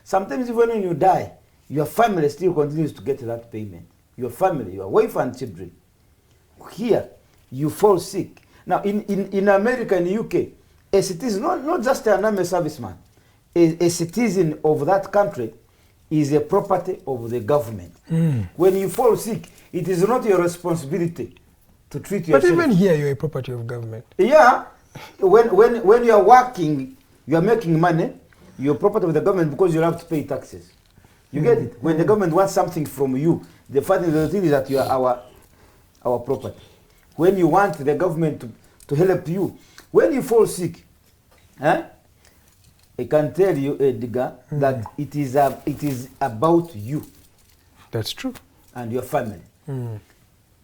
Sometimes even when you die, your family still continues to get that payment. Your family, your wife and children. Here, you fall sick. Now, in America and the UK, a citizen, not just an army serviceman, a citizen of that country, is a property of the government. When you fall sick, it is not your responsibility to treat yourself. But even here, you're a property of government. Yeah, when you are working, you are making money, you're property of the government because you have to pay taxes. You get it? When the government wants something from you, the thing is that you are our property. When you want the government to help you, when you fall sick, I can tell you, Edgar, that it is about you. That's true. And your family.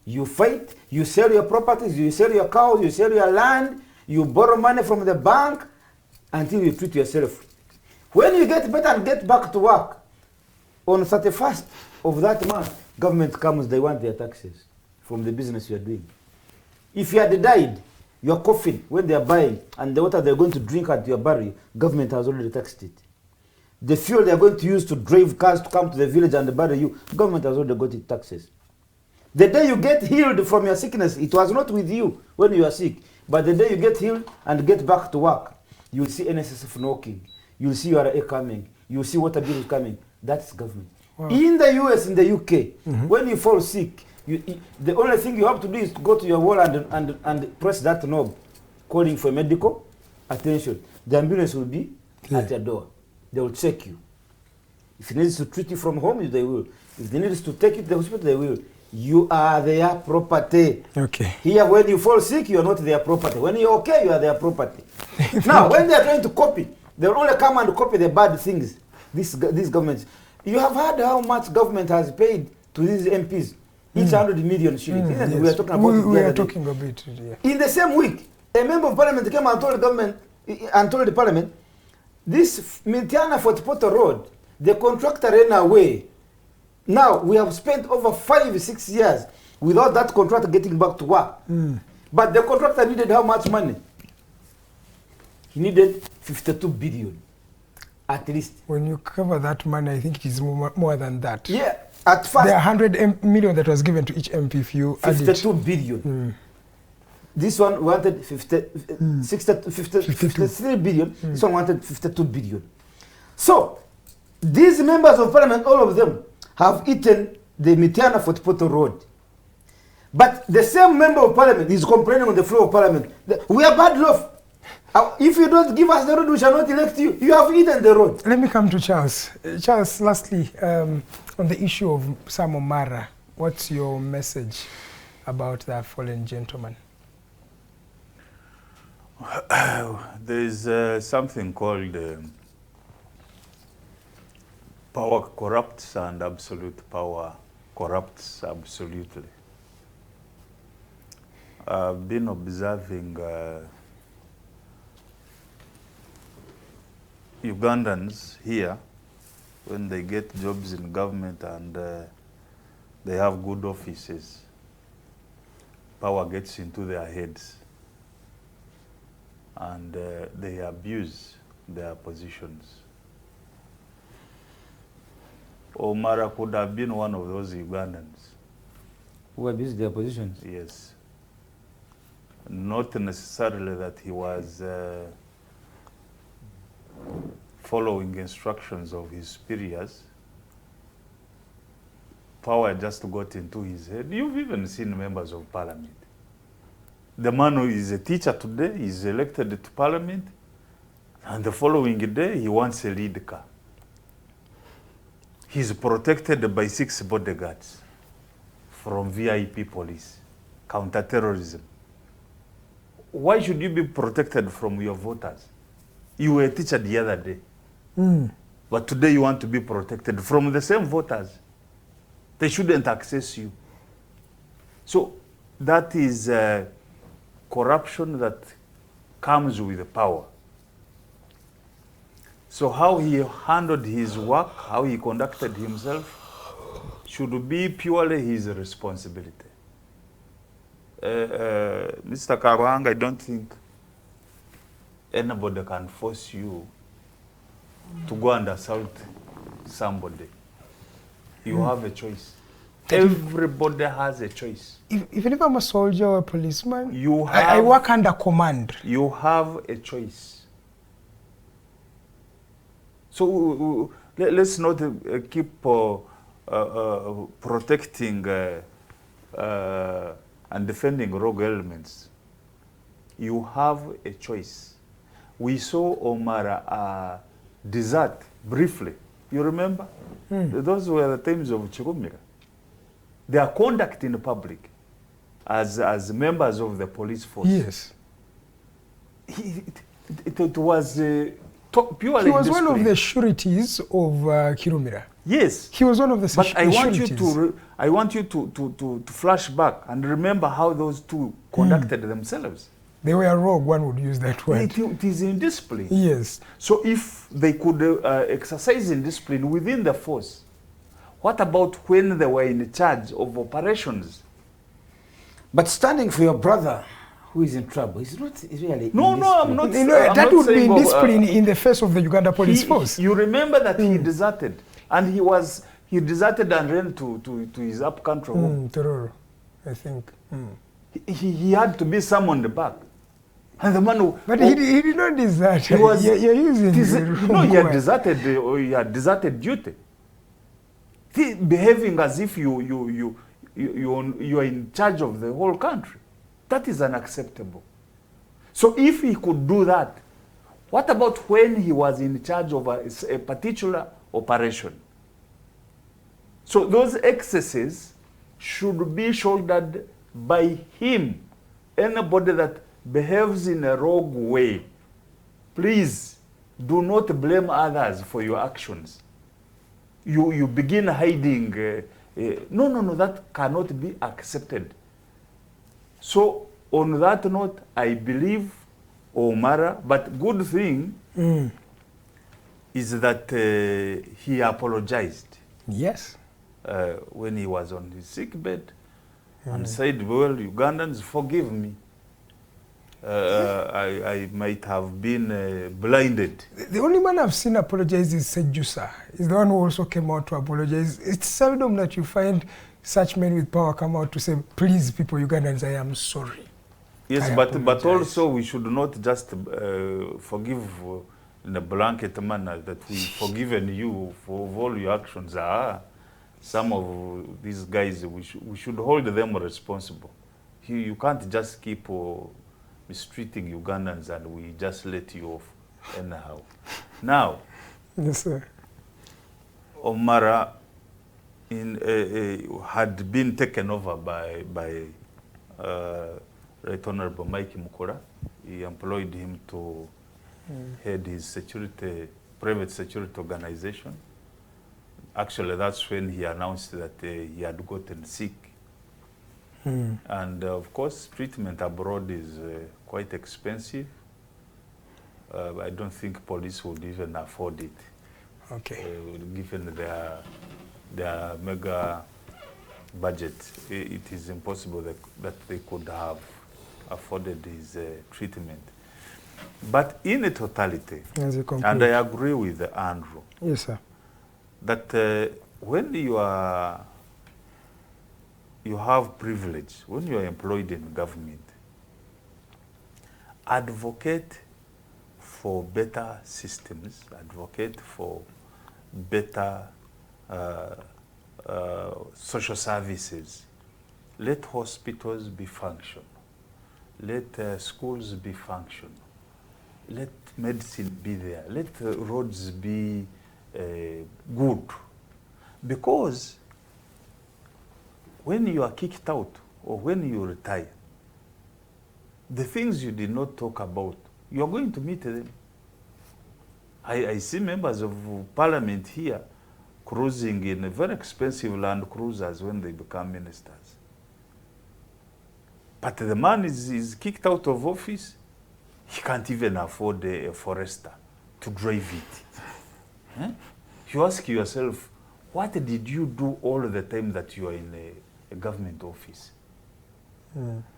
You fight, you sell your properties, you sell your cows, you sell your land, you borrow money from the bank until you treat yourself. When you get better and get back to work, on 31st of that month, government comes, they want their taxes from the business you are doing. If you had died, your coffin, when they are buying, and the water they're going to drink at your burial, government has already taxed it. The fuel they're going to use to drive cars to come to the village and bury you, government has already got it taxes. The day you get healed from your sickness, it was not with you when you are sick, but the day you get healed and get back to work, you'll see NSSF knocking, you'll see URA coming, you'll see water bills coming. That's government. Wow. In the US, in the UK, when you fall sick, the only thing you have to do is to go to your wall and press that knob, calling for medical attention. The ambulance will be at your door. They will check you. If it needs to treat you from home, they will. If they need to take you to the hospital, they will. You are their property. Okay. Here, when you fall sick, you are not their property. When you're okay, you are their property. Now, when they are trying to copy, they will only come and copy the bad things. These governments. You have heard how much government has paid to these MPs. Each 100 million shillings. Yes. We are talking about we are talking a bit. Yeah. In the same week, a member of parliament came and told the government and told the parliament, this Mintiana Fort Porter Road, the contractor ran away. Now we have spent over 5-6 years without that contractor getting back to work. But the contractor needed how much money? He needed 52 billion, at least. When you cover that money, I think it is more than that. Yeah. At first, there are 100 million that was given to each MP if you 52 billion. This one wanted 53 billion. This one wanted 52 billion. So, these members of parliament, all of them, have eaten the Mitiana Fort Porter Road. But the same member of parliament is complaining on the floor of parliament. We are bad loaf. If you don't give us the road, we shall not elect you. You have eaten the road. Let me come to Charles. Charles, lastly, on the issue of Sam Omara, what's your message about that fallen gentleman? There is something called power corrupts and absolute power corrupts absolutely. I've been observing Ugandans here, when they get jobs in government and they have good offices, power gets into their heads and they abuse their positions. Omara could have been one of those Ugandans. Who abused their positions? Yes. Not necessarily that he was following instructions of his superiors. Power just got into his head. You've even seen members of parliament. The man who is a teacher today is elected to parliament, and the following day he wants a lead car. He's protected by 6 bodyguards from VIP police, counter-terrorism. Why should you be protected from your voters? You were a teacher the other day. But today you want to be protected from the same voters. They shouldn't access you. So that is corruption that comes with power. So how he handled his work, how he conducted himself, should be purely his responsibility. Mr. Karuhanga, I don't think anybody can force you to go and assault somebody. You have a choice. Everybody has a choice. Even if I'm a soldier or a policeman, I work under command. You have a choice. So let's not keep protecting and defending rogue elements. You have a choice. We saw Omar desert briefly. You remember? Those were the times of Chigumira. Their conduct in public as members of the police force. Yes. It was purely He was discipline. one of the sureties of Kirumira. Yes. He was one of the But I want you sureties. I want you to flash back and remember how those two conducted themselves. They were rogue, one would use that word. It is indiscipline. Yes. So if they could exercise indiscipline within the force, what about when they were in charge of operations? But standing for your brother who is in trouble is not really. No, I'm not. You know, I'm that not would be saying indiscipline in the face of the Uganda police force. You remember that he deserted, and he deserted and ran to his up country home. Tororo, I think. He had to be summoned back. And the man who, But he did not desert. he was You're using no, he had deserted duty. Behaving as if you are in charge of the whole country. That is unacceptable. So if he could do that, what about when he was in charge of a particular operation? So those excesses should be shouldered by him. Anybody that behaves in a rogue way, please do not blame others for your actions. You begin hiding. No, that cannot be accepted. So on that note, I believe Omara, but good thing is that he apologized. Yes. When he was on his sick bed and said, well, Ugandans, forgive me. I might have been blinded. The only man I've seen apologize is Sejusa. He's the one who also came out to apologize. It's seldom that you find such men with power come out to say, please, people, Ugandans, I am sorry. Yes, but also we should not just forgive in a blanket manner that we've forgiven you for all your actions. Some of these guys, we should hold them responsible. You can't just keep mistreating Ugandans and we just let you off anyhow. Now, Yes, sir. Omara had been taken over by Right Honorable Mike Mukura. He employed him to head his private security organization. Actually, that's when he announced that he had gotten sick. And of course, treatment abroad is quite expensive. I don't think police would even afford it. Okay. Given their mega budget, it is impossible that they could have afforded his treatment. But in a totality, and I agree with Andrew, yes, sir, that when you have privilege, when you are employed in government, advocate for better systems, advocate for better social services. Let hospitals be functional. Let schools be functional. Let medicine be there. Let roads be good. Because when you are kicked out or when you retire, the things you did not talk about, you are going to meet them. I see members of parliament here cruising in very expensive Land Cruisers when they become ministers. But the man is kicked out of office. He can't even afford a Forester to drive it. You ask yourself, what did you do all the time that you are in a government office?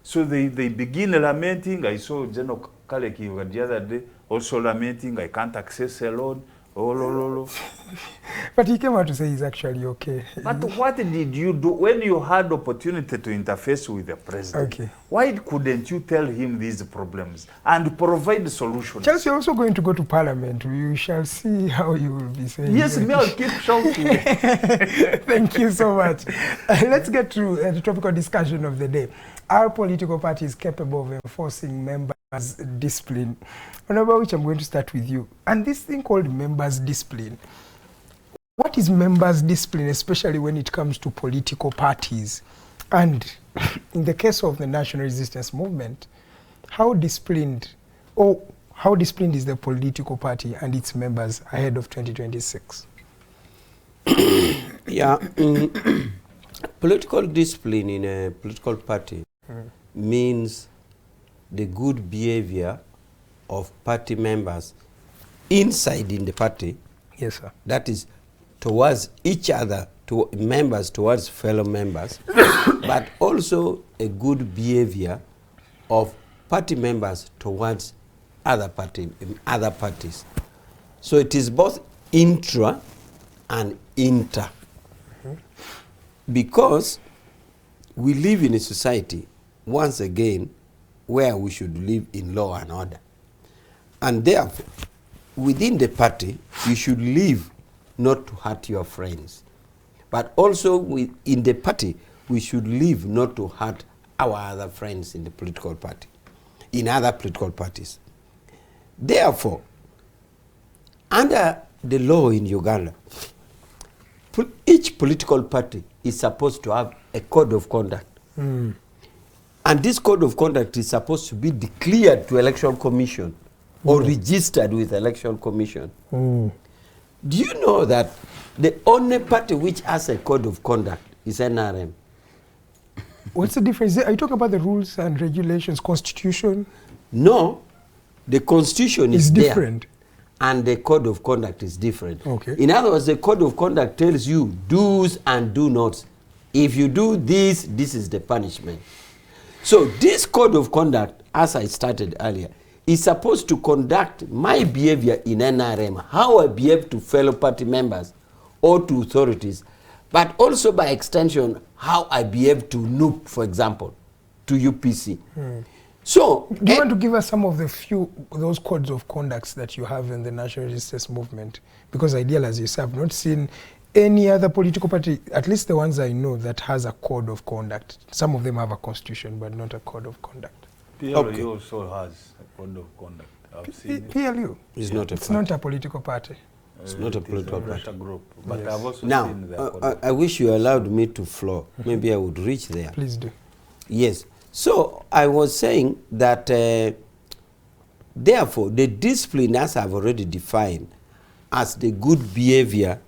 So they begin lamenting. I saw General Kaleki the other day also lamenting, I can't access a loan. Oh, lo, lo, lo. But he came out to say he's actually okay. But what did you do when you had opportunity to interface with the president? Okay. Why couldn't you tell him these problems and provide solutions? Charles, you're also going to go to Parliament. We shall see how you will be saying. Yes, me, I'll keep shouting. Thank you so much. Let's get to the topical discussion of the day. Are political parties capable of enforcing members' discipline? Honorable Awich, I'm going to start with you. And this thing called members' discipline, what is members' discipline, especially when it comes to political parties? And in the case of the National Resistance Movement, how disciplined is the political party and its members ahead of 2026? Yeah, political discipline in a political party means the good behavior of party members inside in the party. Yes, sir. That is towards each other, to members towards fellow members, but also a good behavior of party members towards other parties. So it is both intra and inter. Because we live in a society, once again, where we should live in law and order. And therefore, within the party, you should live not to hurt your friends. But also in the party, we should live not to hurt our other friends in the political party, in other political parties. Therefore, under the law in Uganda, each political party is supposed to have a code of conduct. And this code of conduct is supposed to be declared to Election Commission or registered with Election Commission. Do you know that the only party which has a code of conduct is NRM? What's the difference? Are you talking about the rules and regulations, constitution? No, the constitution is different. There, and the code of conduct is different. Okay. In other words, the code of conduct tells you do's and do nots. If you do this, this is the punishment. So this code of conduct, as I started earlier, is supposed to conduct my behavior in NRM, how I behave to fellow party members or to authorities, but also by extension, how I behave to NUP, for example, to UPC. So, do you want to give us some of those codes of conducts that you have in the National Resistance Movement? Because ideal, as you say, I've not seen any other political party, at least the ones I know, that has a code of conduct. Some of them have a constitution, but not a code of conduct. PLU also has a code of conduct. I've seen it. PLU? It's not a political party. It's not a political party. Group, but yes. I've also now, seen their I wish you allowed me to flow. Maybe I would reach there. Please do. Yes. So I was saying that, therefore, the discipline, as I've already defined, as the good behavior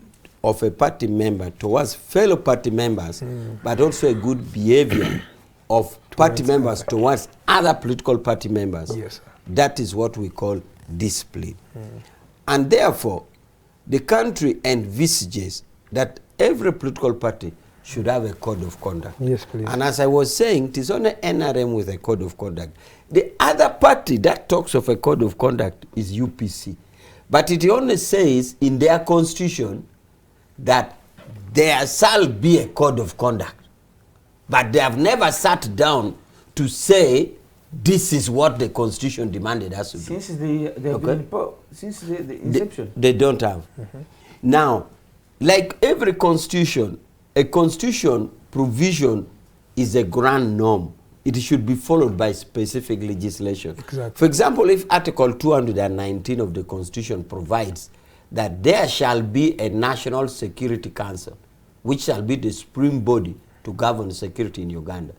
of a party member towards fellow party members, but also a good behavior of party members towards other political party members. Yes, sir. That is what we call discipline. And therefore, the country envisages that every political party should have a code of conduct. Yes, please. And as I was saying, it is only NRM with a code of conduct. The other party that talks of a code of conduct is UPC. But it only says in their constitution that there shall be a code of conduct. But they have never sat down to say this is what the constitution demanded us to do. Since the inception. They don't have. Now, like every constitution, a constitution provision is a grand norm. It should be followed by specific legislation. Exactly. For example, if Article 219 of the Constitution provides that there shall be a National Security Council, which shall be the supreme body to govern security in Uganda.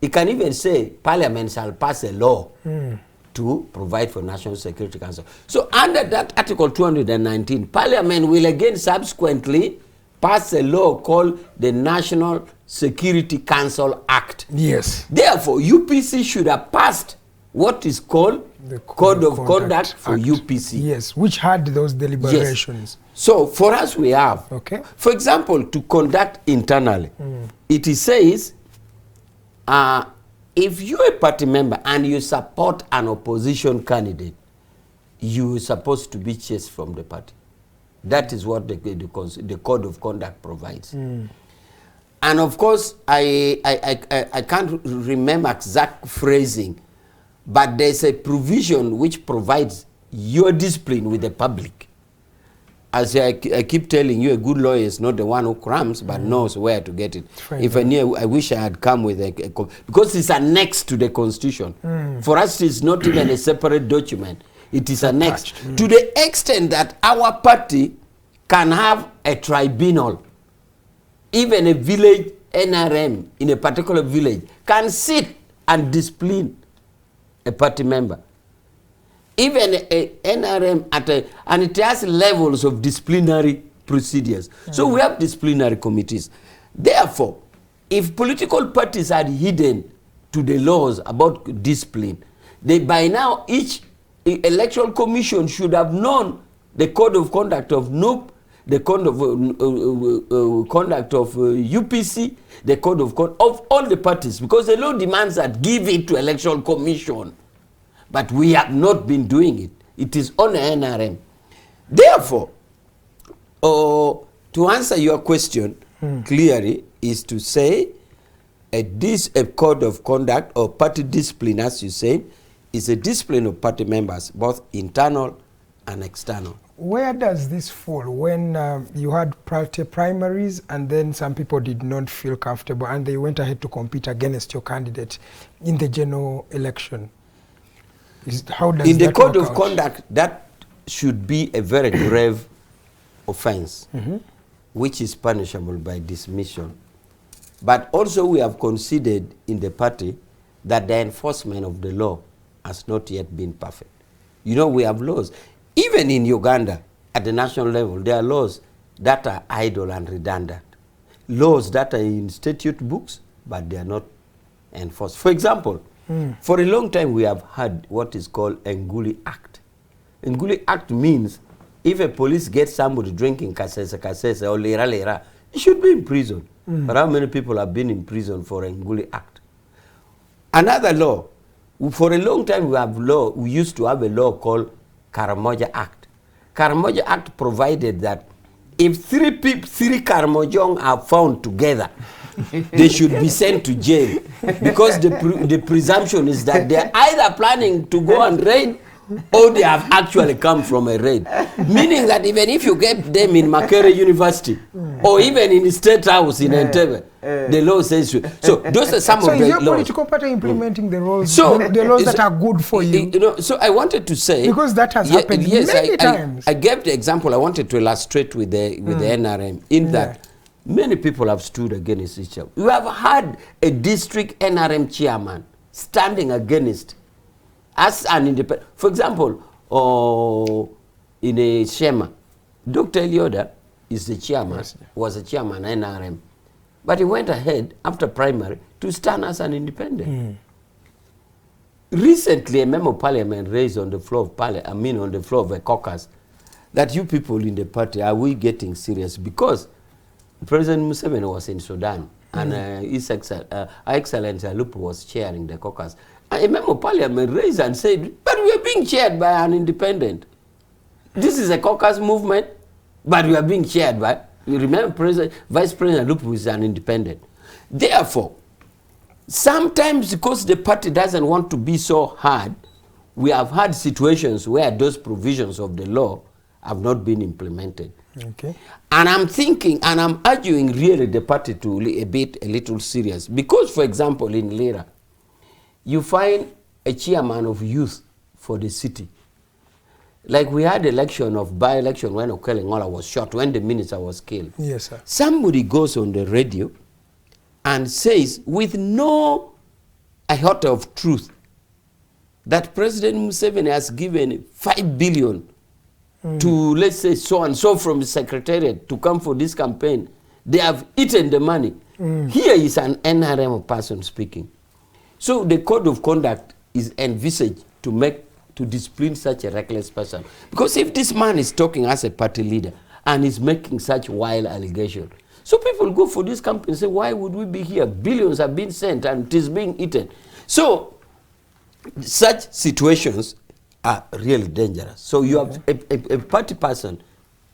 It can even say Parliament shall pass a law to provide for National Security Council. So under that Article 219, Parliament will again subsequently pass a law called the National Security Council Act. Yes. Therefore, UPC should have passed what is called the Code of Conduct for UPC. Yes, which had those deliberations. Yes. So for us we have, okay. For example, to conduct internally, it says, if you're a party member and you support an opposition candidate, you are supposed to be chased from the party. That is what the code of conduct provides. And of course, I can't remember exact phrasing, but there's a provision which provides your discipline with the public. As I keep telling you, a good lawyer is not the one who crams, but knows where to get it. If I knew, I wish I had come with because it's annexed to the Constitution. For us, it's not even a separate document. It is annexed to the extent that our party can have a tribunal. Even a village NRM in a particular village can sit and discipline a party member. Even a NRM and it has levels of disciplinary procedures. So we have disciplinary committees. Therefore, if political parties are hidden to the laws about discipline, they by now each electoral commission should have known the code of conduct of NUP, the code of conduct of UPC, the code of all the parties, because the law demands that give it to electoral commission. But we have not been doing it. It is on NRM. Therefore, to answer your question clearly is to say a code of conduct or party discipline, as you said, is a discipline of party members, both internal and external. Where does this fall when you had party primaries and then some people did not feel comfortable and they went ahead to compete against your candidate in the general election? How does in the that code work of out? conduct, that should be a very grave offense, which is punishable by dismission. But also we have considered in the party that the enforcement of the law has not yet been perfect. You know, we have laws. Even in Uganda, at the national level, there are laws that are idle and redundant. Laws that are in statute books, but they are not enforced. For example, for a long time we have had what is called Nguli Act. Nguli Act means if a police gets somebody drinking kasese or lera, he should be in prison. But how many people have been in prison for Nguli Act? Another law, for a long time we used to have a law called Karamoja Act. Karamoja Act provided that if three Karamojong are found together, they should be sent to jail because the presumption is that they're either planning to go and raid or they have actually come from a raid. Meaning that even if you get them in Makerere University or even in the State House in Entebbe, the law says so. So those are some of the laws. So is your political party implementing the laws, the laws that are good for you? You know, so I wanted to say, because that has happened many times. I gave the example I wanted to illustrate with the NRM in that many people have stood against each other. You have had a district NRM chairman standing against as an independent. For example, in a Shema, Dr. Elioda is the chairman, was a chairman NRM. But he went ahead after primary to stand as an independent. Recently, a member of parliament raised on the floor of on the floor of a caucus that you people in the party, are we getting serious? Because President Museveni was in Sudan and His Excellency Alupu was chairing the caucus. And a member of parliament raised and said, but we are being chaired by an independent. This is a caucus movement, but we are being chaired by, you remember Vice President Alupu is an independent. Therefore, sometimes because the party doesn't want to be so hard, we have had situations where those provisions of the law have not been implemented. Okay. And I'm thinking, and I'm arguing really the party to a little serious. Because, for example, in Lira, you find a chairman of youth for the city. Like we had election of by-election when Okelengola was shot, when the minister was killed. Yes, sir. Somebody goes on the radio and says, with no iota of truth, that President Museveni has given 5 billion to, let's say, so and so from the secretariat to come for this campaign. They have eaten the money. Here is an NRM person speaking. So the code of conduct is envisaged to discipline such a reckless person. Because if this man is talking as a party leader and is making such wild allegations, so people go for this campaign and say, why would we be here? Billions have been sent and it is being eaten. So such situations are really dangerous. So you have a party person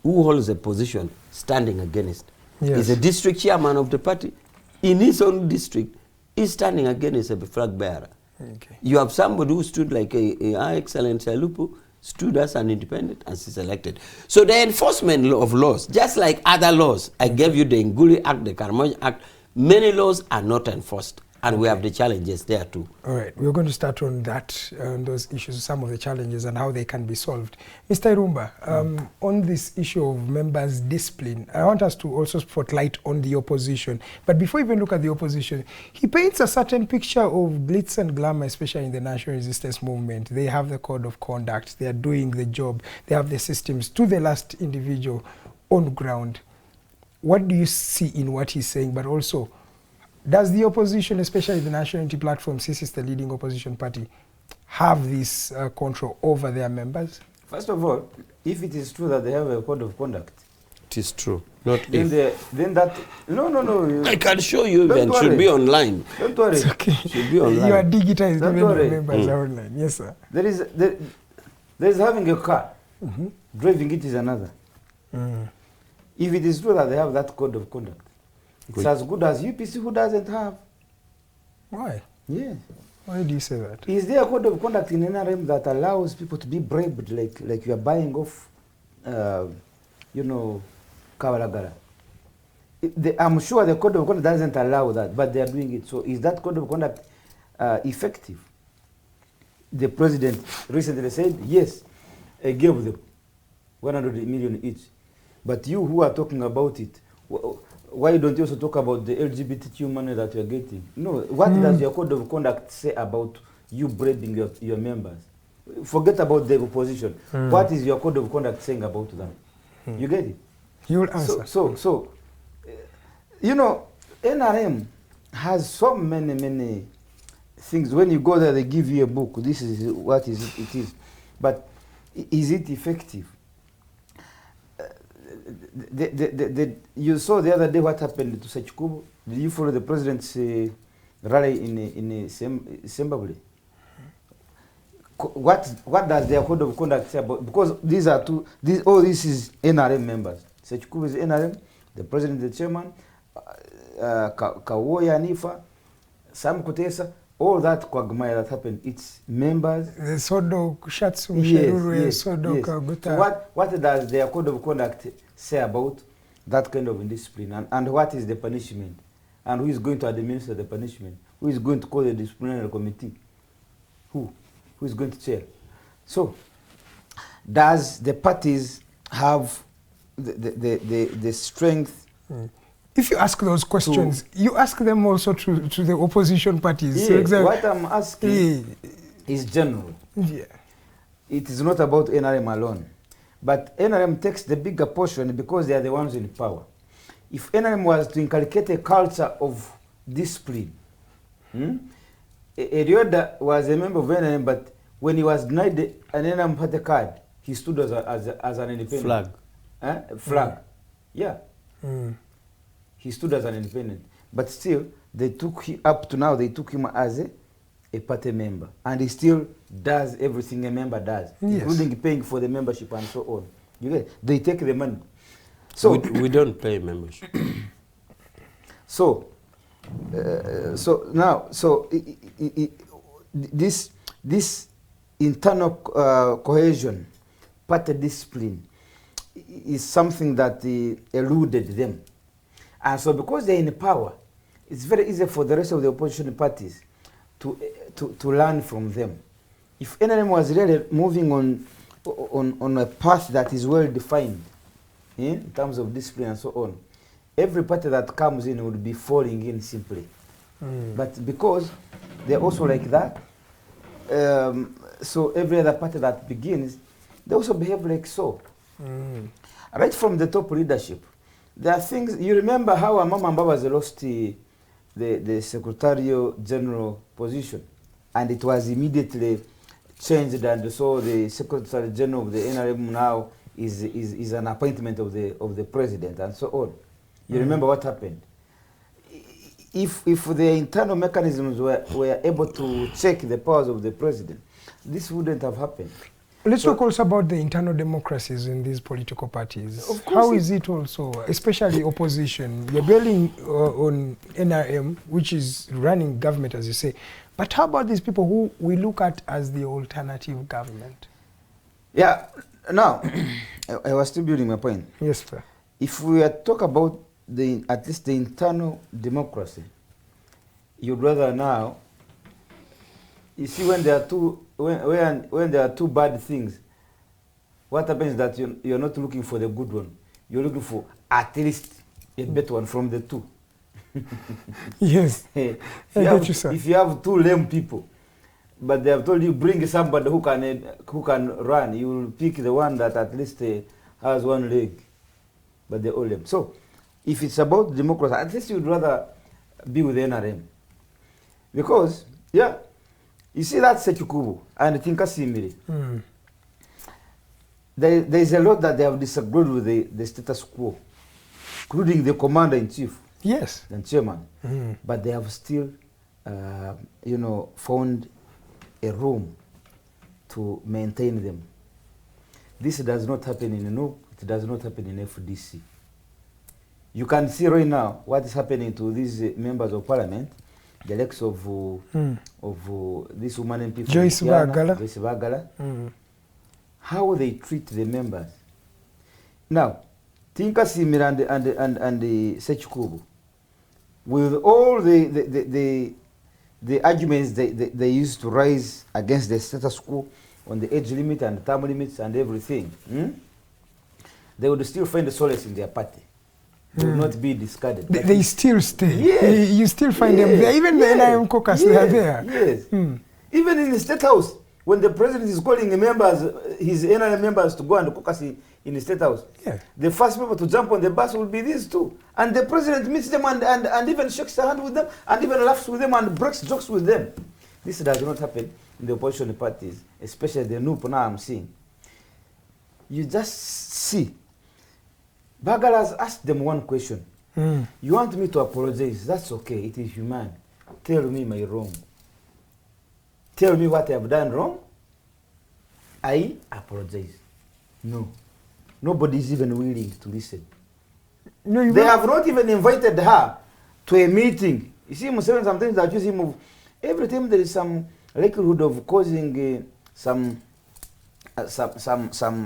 who holds a position standing against. Yes. Is a district chairman of the party in his own district is standing against a flag bearer. Okay. You have somebody who stood like a Her Excellency Lupu, stood as an independent and is elected. So the enforcement of laws, just like other laws, I gave you the Nguli Act, the Karamoja Act, many laws are not enforced. And we have the challenges there too. All right, we're going to start on that, those issues, some of the challenges and how they can be solved. Mr. Irumba, on this issue of members' discipline, I want us to also spotlight on the opposition. But before we even look at the opposition, he paints a certain picture of glitz and glamour, especially in the national resistance movement. They have the code of conduct, they are doing the job, they have the systems to the last individual on ground. What do you see in what he's saying, but also, does the opposition, especially the National Unity Platform, since it's the leading opposition party, have this control over their members? First of all, if it is true that they have a code of conduct, It is true. Not then, then that... No. I can show you even. Should be online. Don't worry. It's okay. Should be online. You are digitized, Don't even worry. your members are online. Yes, sir. There is having a car. Driving it is another. If it is true that they have that code of conduct, it's as good as UPC, who doesn't have. Why? Yeah. Why do you say that? Is there a code of conduct in NRM that allows people to be bribed, like you are buying off, Kawaragara? I'm sure the code of conduct doesn't allow that, but they are doing it. So is that code of conduct effective? The president recently said, yes, I gave them 100 million each. But you who are talking about it, why don't you also talk about the LGBTQ money that you are getting? No, what does your code of conduct say about you bribing your members? Forget about the opposition. What is your code of conduct saying about them? You get it? You will answer. So, NRM has so many things. When you go there, they give you a book. This is what it is. But is it effective? You saw the other day what happened to Sechikubu. Did you follow the president's rally in Zimbabwe? What does their code of conduct say about? Because these are this is NRM members. Sechikubu is NRM, the president, the chairman, Kawoya Nifa, Sam Kutesa, all that quagmire that happened, it's members. The Sodo Shatsu, Yes. Sodo So what does their code of conduct say about that kind of indiscipline? And what is the punishment? And who is going to administer the punishment? Who is going to call the disciplinary committee? Who is going to chair? So, does the parties have the strength? If you ask those questions, you ask them also to the opposition parties. So exactly. What I'm asking is general. Yeah. It is not about NRM alone. But NRM takes the bigger portion because they are the ones in power. If NRM was to inculcate a culture of discipline, Erioda was a member of NRM, but when he was denied an NRM party card, he stood as an independent. Flag. Yeah. He stood as an independent. But still, they took him, up to now, they took him as a party member. And he still does everything a member does, including paying for the membership and so on. You get it? They take the money. So we don't pay membership. This internal cohesion, party discipline, is something that eluded them. And so because they're in power, it's very easy for the rest of the opposition parties to learn from them. If NRM was really moving on a path that is well defined in terms of discipline and so on, every party that comes in would be falling in simply. But because they're also like that, so every other party that begins, they also behave like so. Right from the top leadership, there are things. You remember how Amama Mbabazi lost the Secretarial General position, and it was immediately changed, and so the Secretary General of the NRM now is an appointment of the president, and so on. You remember what happened? If the internal mechanisms were able to check the powers of the president, this wouldn't have happened. Let's talk also about the internal democracies in these political parties. Of course How is it also, especially opposition? You're building on NRM, which is running government, as you say. But how about these people who we look at as the alternative government? Yeah, now, I was still building my point. Yes, sir. If we talk about at least the internal democracy, you'd rather now, you see when there are when there are two bad things, what happens is that you're not looking for the good one. You're looking for at least a better one from the two. Yes. If you have two lame people, but they have told you bring somebody who can run, you will pick the one that at least has one leg, but they're all lame. So, if it's about democracy, at least you'd rather be with the NRM, because you see that Sekikubu and Tinka Simiri. There's a lot that they have disagreed with the status quo, including the commander-in-chief. Yes. And chairman. But they have still, found a room to maintain them. This does not happen in NUP, it does not happen in FDC. You can see right now what is happening to these members of parliament, the likes of this woman MP, Joyce Bagala, how they treat the members. Now, Tinka Simira and the Sekikubu, with all the arguments they used to raise against the status quo on the age limit and term limits and everything, they would still find the solace in their party. They will not be discarded. They still stay. Yes. You still find them there. Even the NRM caucus, they are there. Yes. Even in the State House, when the president is calling his NRM members to go and caucus in the State House, the first people to jump on the bus will be these two. And the president meets them and even shakes their hand with them and even laughs with them and breaks jokes with them. This does not happen in the opposition parties, especially the NUP now I'm seeing. You just see. Bagala has asked them one question. You want me to apologize? That's okay. It is human. Tell me my wrong. Tell me what I have done wrong. I apologize. No. Nobody is even willing to listen. No, they have not even invited her to a meeting. You see, Museveni sometimes they accuse him of, every time there is some likelihood of causing some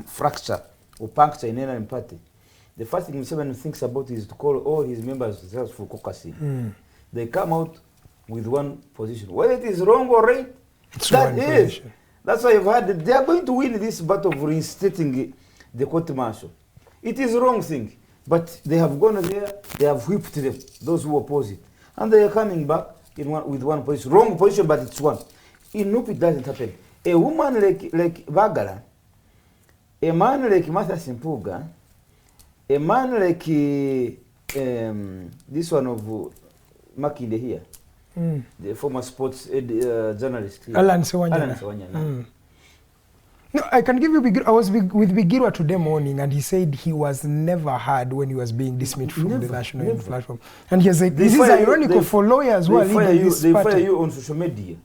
fracture or puncture in any party. The first thing Museveni thinks about is to call all his members for caucusing. They come out with one position. Whether it is wrong or right, that is. Position. That's why I've heard they are going to win this battle of reinstating the court martial. It is a wrong thing, but they have gone there, they have whipped them, those who oppose it. And they are coming back with one position. Wrong position, but it's one. In NUP, it doesn't happen. A woman like Bagala, a man like Martha Simpuga, a man like this one of Makinde here, the former sports journalist. Alan Sewanya. No, I can give you Bigirwa. I was with Bigirwa today morning, and he said he was never heard when he was being dismissed from the national platform. And he said, this is ironical for lawyers who are leading this party. They fire you on social media.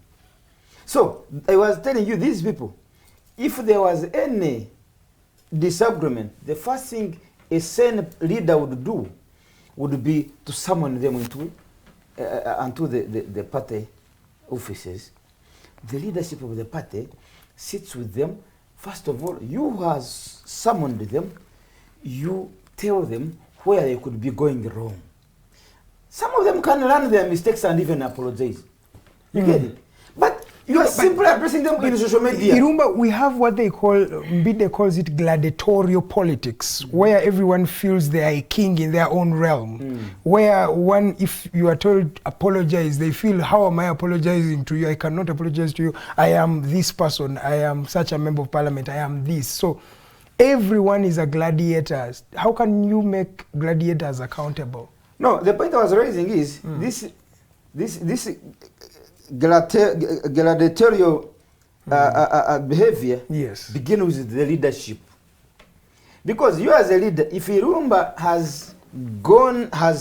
So, I was telling you, these people, if there was any disagreement, the first thing a sane leader would do would be to summon them into the party offices. The leadership of the party sits with them. First of all, you have summoned them, you tell them where they could be going wrong. Some of them can learn their mistakes and even apologize. You get it? But you are simply addressing them in social media. Irumba, we have what they call, Mbide calls it gladiatorial politics, where everyone feels they are a king in their own realm. Where one, if you are told apologize, they feel, how am I apologizing to you? I cannot apologize to you. I am this person. I am such a member of parliament. I am this. So everyone is a gladiator. How can you make gladiators accountable? No, the point I was raising is this gladiatorial behavior begins with the leadership. Because you as a leader, if Irumba has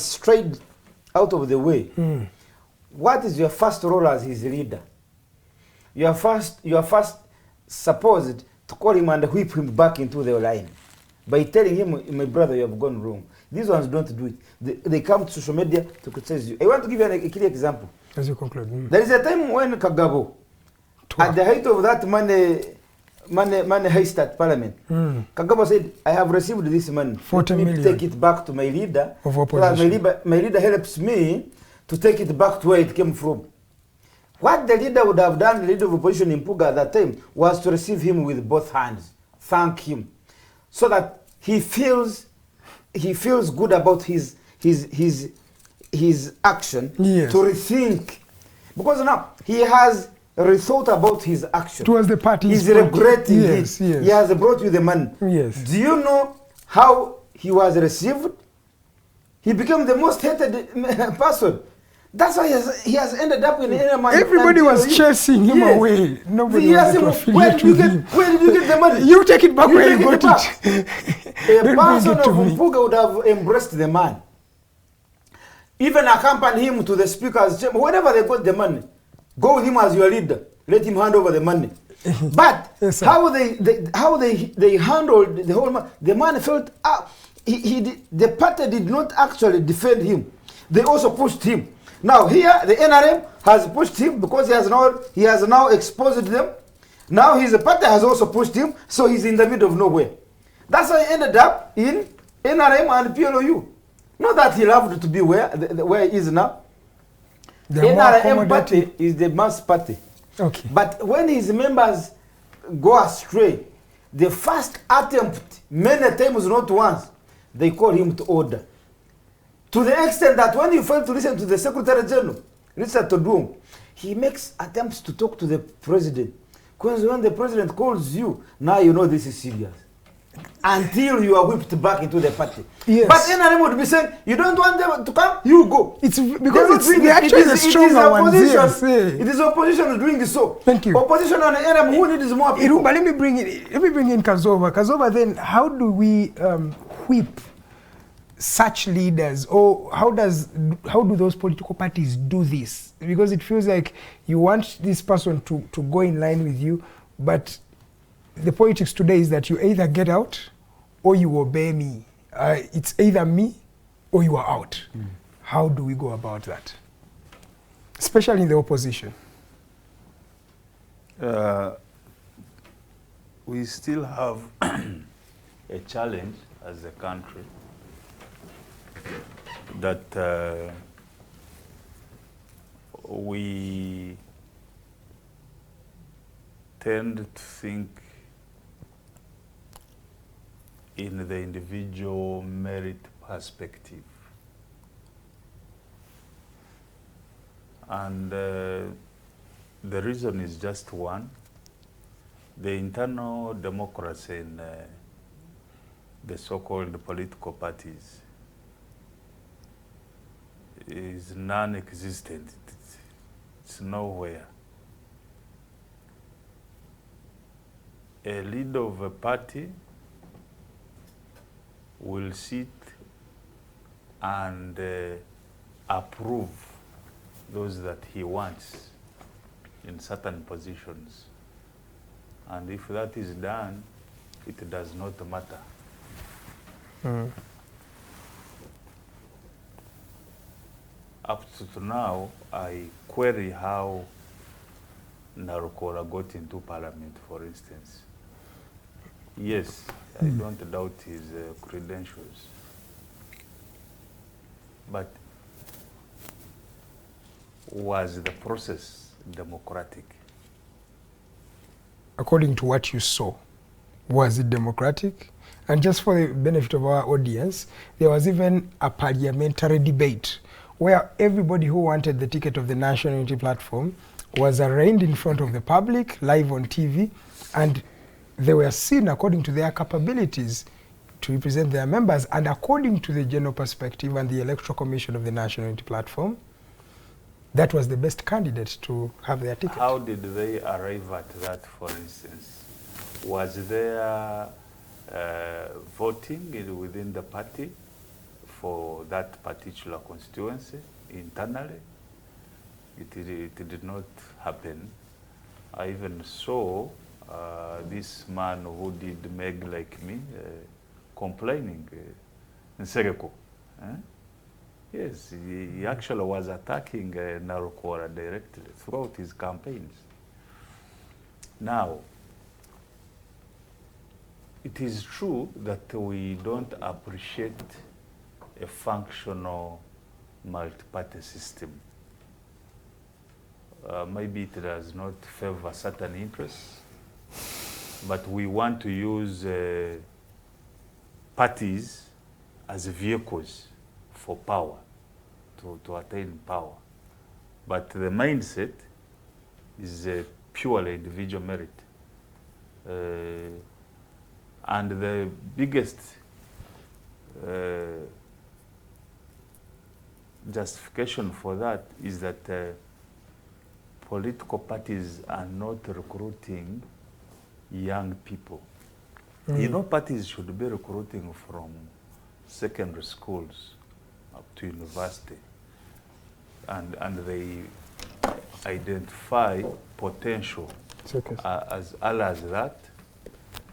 strayed out of the way, what is your first role as his leader? You are first supposed to call him and whip him back into the line by telling him, my brother, you have gone wrong. These ones don't do it. They come to social media to criticize you. I want to give you a clear example. As you conclude. There is a time when Kagabo, at the height of that money heist at Parliament, Kagabo said, I have received this money. 40 Let me million. take it back to my leader. Of opposition. My leader helps me to take it back to where it came from. What the leader would have done, the leader of opposition in Puga at that time, was to receive him with both hands, thank him, so that he feels good about his action, yes, to rethink, because now he has rethought about his action towards the party. He's regretting it. Yes. He has brought you the money. Yes. Do you know how he was received? He became the most hated person. That's why he has ended up in NRM. Everybody was chasing him away. Nobody wanted to affiliate with him. Where did you get the money? You take it back where you got it. A person of Mpuga would have embraced the man. Even accompany him to the speaker's chamber. Whenever they got the money, go with him as your leader. Let him hand over the money. But yes, how they handled the whole man, the man felt the party did not actually defend him. They also pushed him. Now here the NRM has pushed him because he has now exposed them. Now his party has also pushed him, so he's in the middle of nowhere. That's why he ended up in NRM and PLOU. Not that he loved to be where he is now. The NRM party is the mass party. Okay. But when his members go astray, the first attempt, many times, not once, they call him to order. To the extent that when you fail to listen to the Secretary General, Richard Todum, he makes attempts to talk to the president. Because when the president calls you, now you know this is serious. Until you are whipped back into the party. Yes. But NRM would be saying, you don't want them to come, you go. It's because they're actually the stronger ones. Yes, it is opposition doing so. Thank you. Opposition on the NRM, who needs more people? Irumba, let me bring in Kazooba. Kazooba, then how do we whip such leaders, or how do those political parties do this? Because it feels like you want this person to go in line with you, but the politics today is that you either get out or you obey me. It's either me or you are out. How do we go about that? Especially in the opposition. We still have a challenge as a country that we tend to think in the individual merit perspective. And the reason is just one. The internal democracy in the so-called political parties is non-existent. It's nowhere. A leader of a party will sit and approve those that he wants in certain positions. And if that is done, it does not matter. Up to now, I query how Narukora got into parliament, for instance. Yes, I don't doubt his credentials. But was the process democratic? According to what you saw, was it democratic? And just for the benefit of our audience, there was even a parliamentary debate where everybody who wanted the ticket of the National Unity Platform was arraigned in front of the public, live on TV, and they were seen according to their capabilities to represent their members, and according to the general perspective and the Electoral Commission of the National Unity Platform, that was the best candidate to have their ticket. How did they arrive at that, for instance? Was there voting within the party for that particular constituency internally? It did not happen. I even saw this man who did Meg Like Me, complaining in Sereko. Yes, he actually was attacking Narukora directly throughout his campaigns. Now, it is true that we don't appreciate a functional multi-party system. Maybe it does not favor certain interests, but we want to use parties as vehicles for power, to attain power. But the mindset is purely individual merit. And the biggest justification for that is that political parties are not recruiting young people. You know, parties should be recruiting from secondary schools up to university, and they identify potential. As well as that,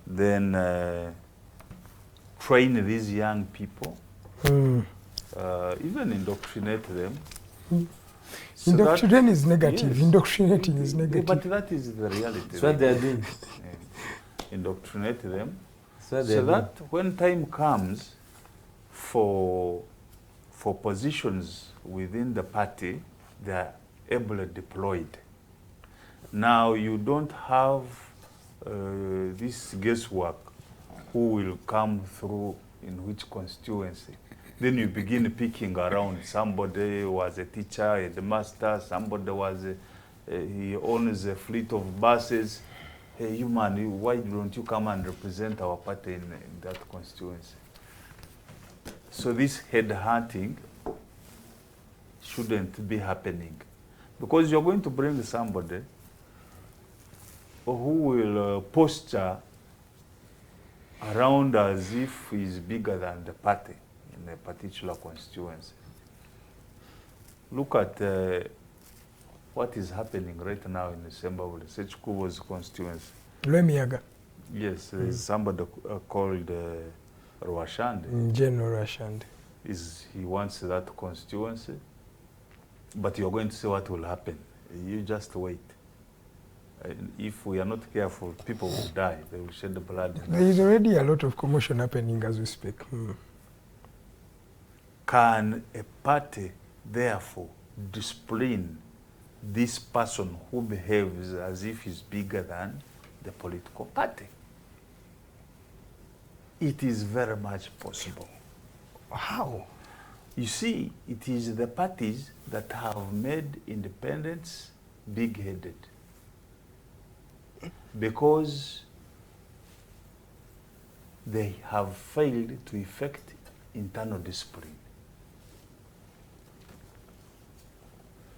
then train these young people, even indoctrinate them. So indoctrinating is negative. Yes. Indoctrinating is negative. But that is the reality. That's what they're doing. Indoctrinate them so that when time comes for positions within the party, they are ably deployed. Now you don't have this guesswork who will come through in which constituency. Then you begin picking around. Somebody was a teacher, a master, somebody was he owns a fleet of buses. Hey, you man, why don't you come and represent our party in that constituency? So this head hunting shouldn't be happening, because you're going to bring somebody who will posture around as if he's bigger than the party in a particular constituency. Look at what is happening right now in Sembabule, Sechkubo's constituency. Lemiaga. Yes, there's somebody called Rwashande. General Rwashande. He wants that constituency, but you're going to see what will happen. You just wait. If we are not careful, people will die. They will shed the blood. There is already a lot of commotion happening as we speak. Can a party, therefore, discipline this person who behaves as if he's bigger than the political party? It is very much possible. How? You see, it is the parties that have made independence big-headed, because they have failed to effect internal discipline.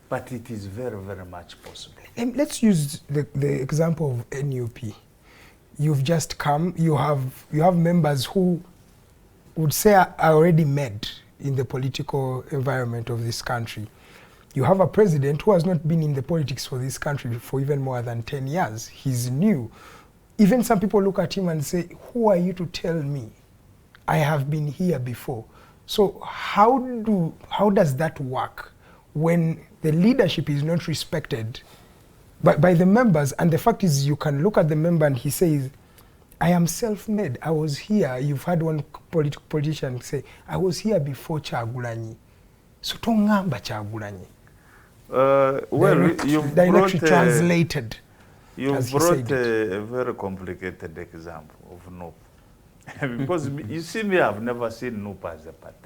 But it is very, very much possible. And let's use the example of NUP. You've just come, you have members who would say are already made in the political environment of this country. You have a president who has not been in the politics for this country for even more than 10 years. He's new. Even some people look at him and say, who are you to tell me? I have been here before. So how does that work when the leadership is not respected by the members? And the fact is, you can look at the member and he says, I am self-made. I was here. You've had one politician say, I was here before Kyagulanyi. So tongamba Kyagulanyi. You've translated. You've brought a very complicated example of NUP. Because you see me, I've never seen NUP as a party.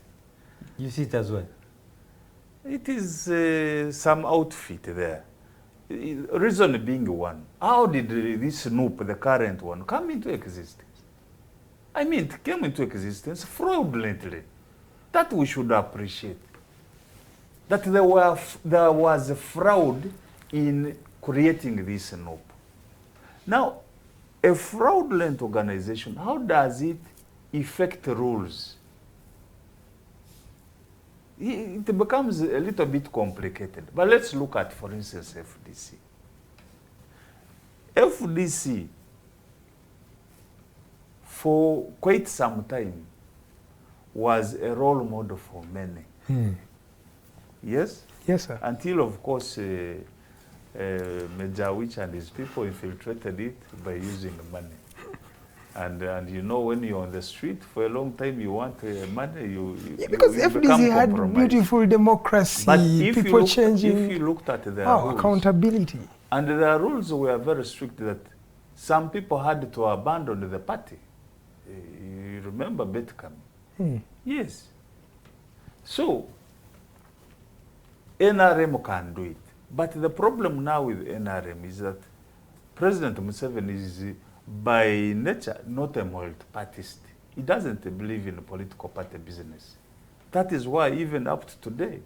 You see it as well? It is some outfit there. Reason being one. How did this NUP, the current one, come into existence? I mean, it came into existence fraudulently. That we should appreciate. That there was a fraud in creating this NUP. Now, a fraudulent organization, how does it affect rules? It becomes a little bit complicated. But let's look at, for instance, FDC. FDC for quite some time, was a role model for many. Yes? Yes, sir. Until, of course, Major Awich and his people infiltrated it by using money. And you know, when you're on the street for a long time, you want money, because you FDC had beautiful democracy, but if people if you looked at the rules, accountability. And the rules were very strict that some people had to abandon the party. You remember Betcam? Yes. So, NRM can do it. But the problem now with NRM is that President Museveni is by nature not a multi-partist. He doesn't believe in political party business. That is why even up to today,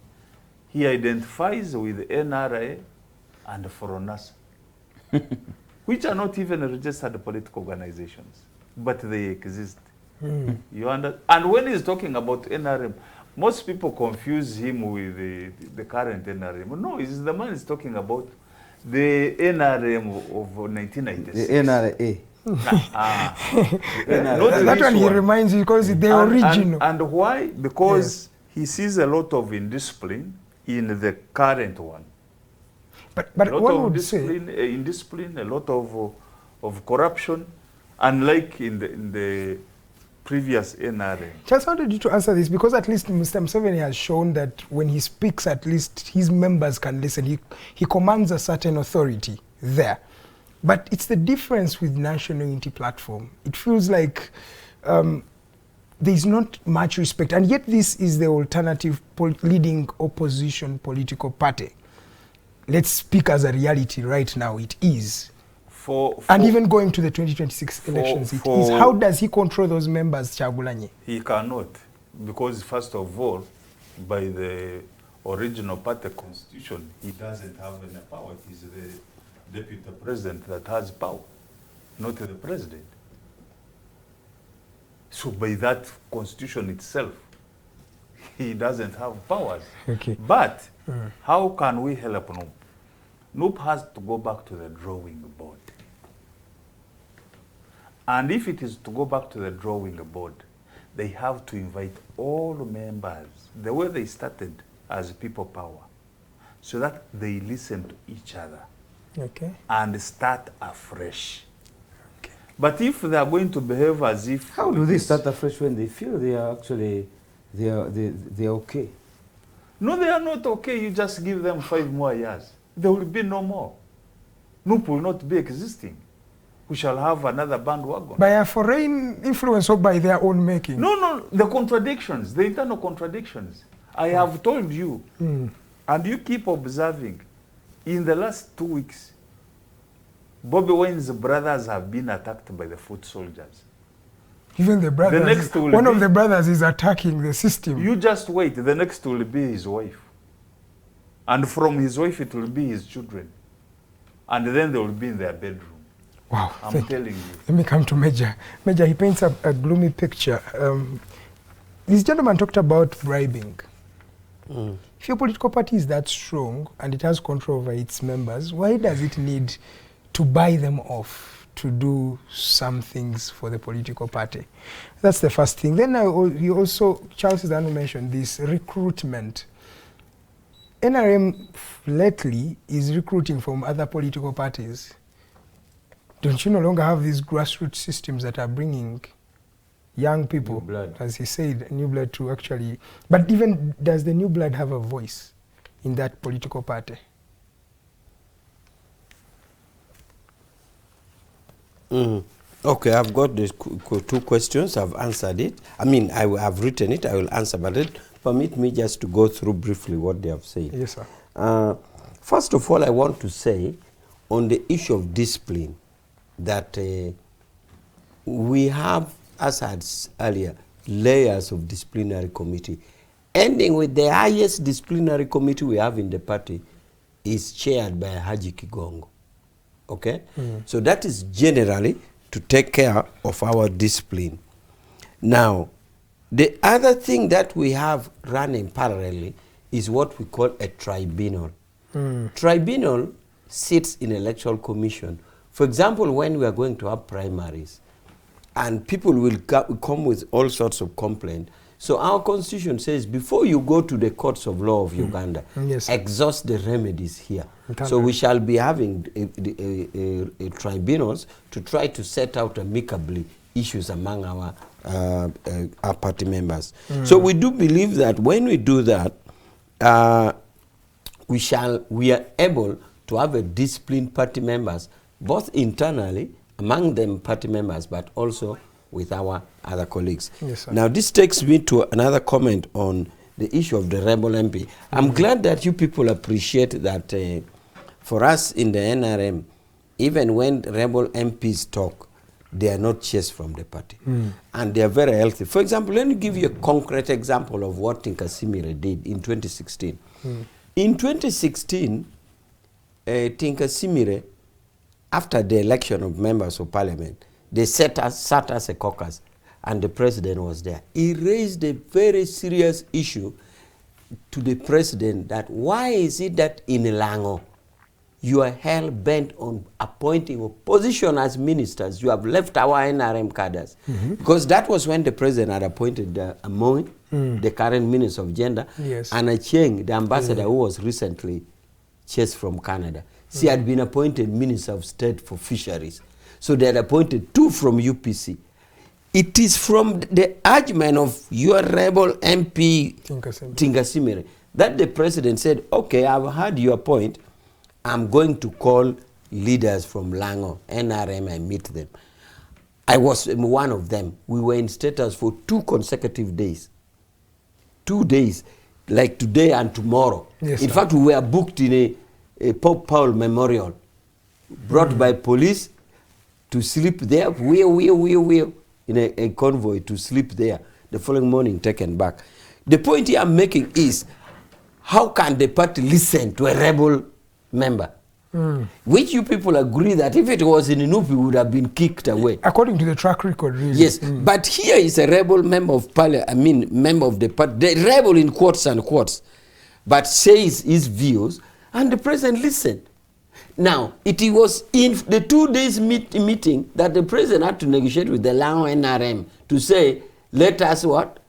he identifies with NRA and Foronasa, which are not even registered political organizations, but they exist. You understand? And when he's talking about NRM, most people confuse him with the current NRM. No, it's the man is talking about the NRM of 1996. The NRA. That one he reminds you because it's the original. And why? Because he sees a lot of indiscipline in the current one. But a lot one of would say indiscipline, a lot of corruption, unlike in the previous NRM. Just wanted you to answer this because at least Mr. Museveni has shown that when he speaks, at least his members can listen. He commands a certain authority there. But it's the difference with National Unity Platform. It feels like there's not much respect. And yet this is the alternative leading opposition political party. Let's speak as a reality right now. It is. And even going to the 2026 elections, it is. How does he control those members, Chagulanyi? He cannot. Because first of all, by the original party constitution, he doesn't have any power. He's the deputy president that has power, not the president. So by that constitution itself, he doesn't have powers. Okay. But how can we help NUP? NUP has to go back to the drawing board. And if it is to go back to the drawing board, they have to invite all members, the way they started as people power, so that they listen to each other. Okay. And start afresh. Okay. But if they are going to behave as if... How do they start afresh when they feel they are actually, they are okay? No, they are not okay. You just give them 5 more years. There will be no more. NUP will not be existing. We shall have another bandwagon. By a foreign influence or by their own making? No, the contradictions, the internal contradictions. I have told you, and you keep observing, in the last 2 weeks, Bobby Wine's brothers have been attacked by the foot soldiers. Even the brothers, the next will one of the brothers is attacking the system. You just wait, the next will be his wife. And from his wife it will be his children. And then they will be in their bedroom. Wow. I'm telling you. Let me come to Major. Major, he paints a gloomy picture. This gentleman talked about bribing. If your political party is that strong and it has control over its members, why does it need to buy them off to do some things for the political party? That's the first thing. Then you also, Charles has mentioned this recruitment. NRM lately is recruiting from other political parties. Don't you no longer have these grassroots systems that are bringing young people, new blood, as he said, new blood to actually... But even does the new blood have a voice in that political party? Okay, I've got the 2 questions. I've answered it. I mean, I've written it. I will answer, but permit me just to go through briefly what they have said. Yes, sir. First of all, I want to say on the issue of discipline that we have, as I had earlier, layers of disciplinary committee. Ending with the highest disciplinary committee we have in the party is chaired by Haji Kigongo. Okay? So that is generally to take care of our discipline. Now, the other thing that we have running parallelly is what we call a tribunal. Tribunal sits in electoral commission. For example, when we are going to have primaries, and people will come with all sorts of complaints. So our constitution says before you go to the courts of law of Uganda, Yes, exhaust the remedies here. So we shall be having tribunals to try to set out amicably issues among our party members. So we do believe that when we do that, we are able to have a disciplined party members, both internally, among them party members, but also with our other colleagues. Yes, sir. Now this takes me to another comment on the issue of the rebel MP. I'm glad that you people appreciate that for us in the NRM, even when rebel MPs talk, they are not chased from the party. And they are very healthy. For example, let me give you a concrete example of what Tinka Simire did in 2016. In 2016, Tinka Simire, after the election of members of parliament, they sat as a caucus, and the president was there. He raised a very serious issue to the president that why is it that in Lango, you are hell-bent on appointing opposition as ministers. You have left our NRM cadres. Because that was when the president had appointed Amoy, the current Minister of Gender, and Acheng, the ambassador who was recently chased from Canada. She had been appointed Minister of State for Fisheries. So they had appointed 2 from UPC. It is from the argument of your rebel MP, Tinka Simire, that the president said, okay, I've heard your point. I'm going to call leaders from Lango, NRM, and meet them. I was one of them. We were in status for 2 consecutive days. 2 days, like today and tomorrow. In fact, we were booked in a Pope Paul Memorial, brought by police to sleep there, in a convoy to sleep there. The following morning, taken back. The point here I'm making is, how can the party listen to a rebel member? Which you people agree that if it was in NUP, it would have been kicked away. According to the track record, really. Yes, but here is a rebel member of parliament, member of the party, the rebel in quotes and quotes, but says his views, and the president listened. Now, it was in the 2 days meeting that the president had to negotiate with the Lango NRM to say, let us what?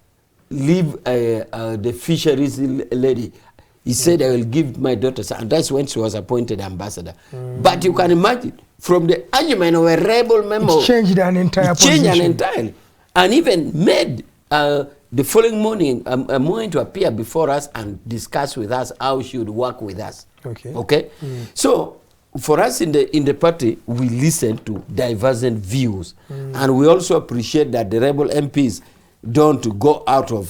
Leave the fisheries lady. He said, I will give my daughter, and that's when she was appointed ambassador. But you can imagine, from the argument of a rebel member, it changed an entire position. Changed an entirely. And even made the following morning a moment to appear before us and discuss with us how she would work with us. Okay? So, for us in the party, we listen to divergent views. And we also appreciate that the rebel MPs don't go out of,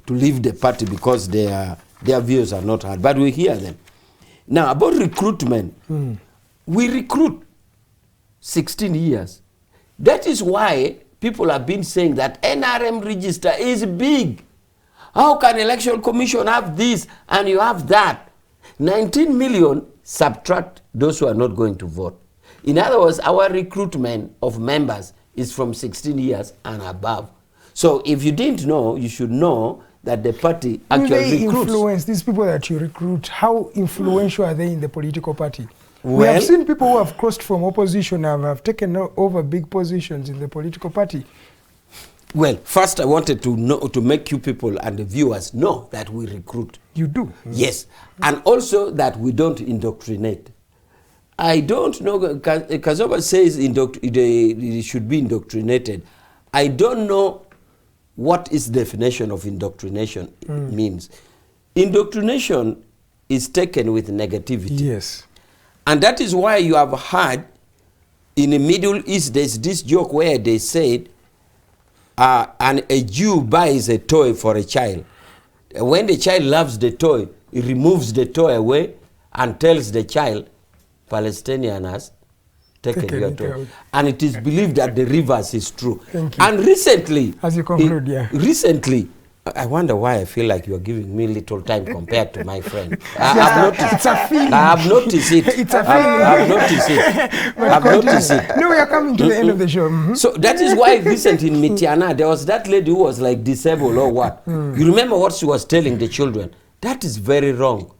to leave the party because their views are not heard, but we hear them. Now, about recruitment, we recruit 16 years. That is why people have been saying that NRM register is big. How can election commission have this and you have that? 19 million subtract those who are not going to vote. In other words, our recruitment of members is from 16 years and above. So if you didn't know, you should know that the party actually recruits. Influence these people that you recruit? How influential are they in the political party? We have seen people who have crossed from opposition and have taken over big positions in the political party. Well, first I wanted to make you people and the viewers know that we recruit. You do? Yes. And also that we don't indoctrinate. I don't know, Kazooba says they should be indoctrinated. I don't know what is the definition of indoctrination means. Indoctrination is taken with negativity. Yes. And that is why you have heard in the Middle East, there's this joke where they said, and a Jew buys a toy for a child. When the child loves the toy, he removes the toy away and tells the child, Palestinians taken your toy. And it is believed that the reverse is true. And recently, as you conclude, recently, I wonder why I feel like you are giving me little time compared to my friend. I have noticed it. It's a feeling. I have noticed it. I have noticed it. No, we are coming to the end of the show. So that is why recently in Mitiana, there was that lady who was like disabled or what. You remember what she was telling the children? That is very wrong.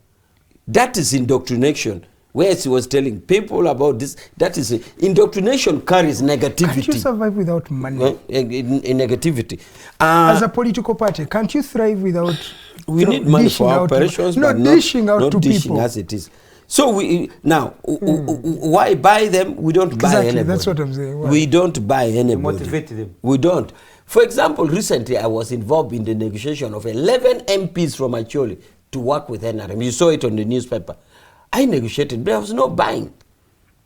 That is indoctrination. where he was telling people about this. That is, indoctrination carries negativity. Can't you survive without money? In negativity. As a political party, can't you thrive without... We need money for our operations, but not dishing people. As it is. So we now, why buy them? We don't buy anybody. That's what I'm saying. Why? We don't buy anybody. Motivate them. We don't. For example, recently I was involved in the negotiation of 11 MPs from Acholi to work with NRM. You saw it on the newspaper. I negotiated, but there was no buying.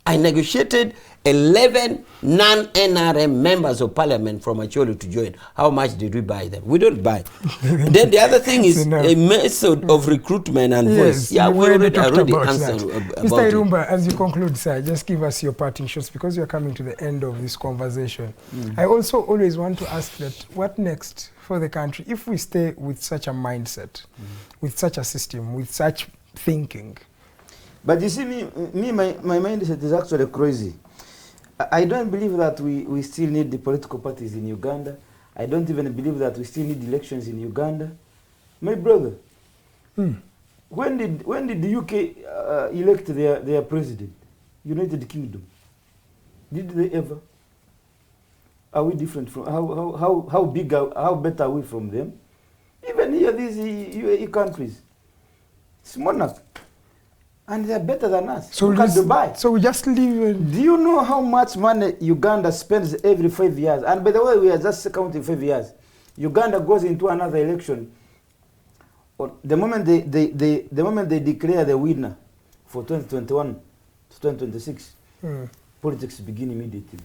I negotiated 11 non-NRM members of parliament from Acholi to join. How much did we buy them? We don't buy. Then the other thing is a method of recruitment and voice. Yeah, we already answered about Mr. Irumba, as you conclude, sir, just give us your parting shots because you're coming to the end of this conversation. I also always want to ask that what next for the country if we stay with such a mindset, with such a system, with such thinking? But you see, my mindset is actually crazy. I don't believe that we still need the political parties in Uganda. I don't even believe that we still need elections in Uganda. My brother, when did the UK elect their president? United Kingdom. Did they ever? Are we different from how better are we from them? Even here, these UAE countries, it's monarch. And they're better than us. So, so we just live. Do you know how much money Uganda spends every 5 years? And by the way, we are just counting 5 years. Uganda goes into another election. Or the moment they declare the winner for 2021 to 2026, politics begin immediately.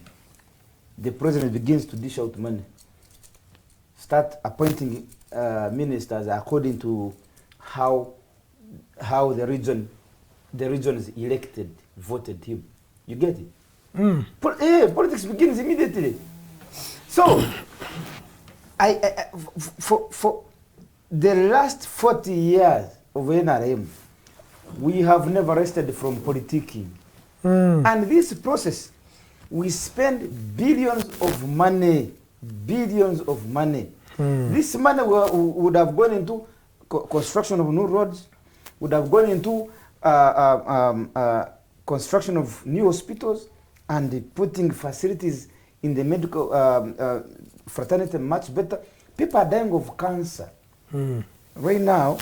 The president begins to dish out money. Start appointing ministers according to how the regions elected, voted him. You get it? Politics begins immediately. So, for the last 40 years of NRM, we have never rested from politicking. And this process, we spend billions of money. This money would have gone into construction of new roads, would have gone into construction of new hospitals and putting facilities in the medical fraternity much better. People are dying of cancer. Right now,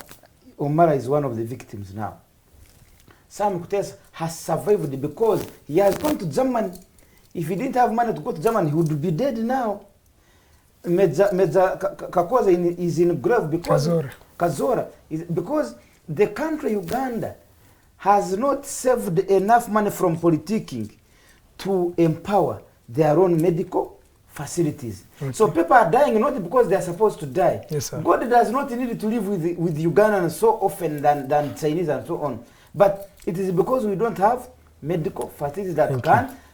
Omara is one of the victims now. Sam Kutes has survived because he has gone to Germany. If he didn't have money to go to Germany, he would be dead now. Medza Kakoza is in grave because Kazora is because the country Uganda has not saved enough money from politicking to empower their own medical facilities. So people are dying not because they are supposed to die. Yes, sir. God does not need to live with Ugandans so often than Chinese and so on. But it is because we don't have medical facilities that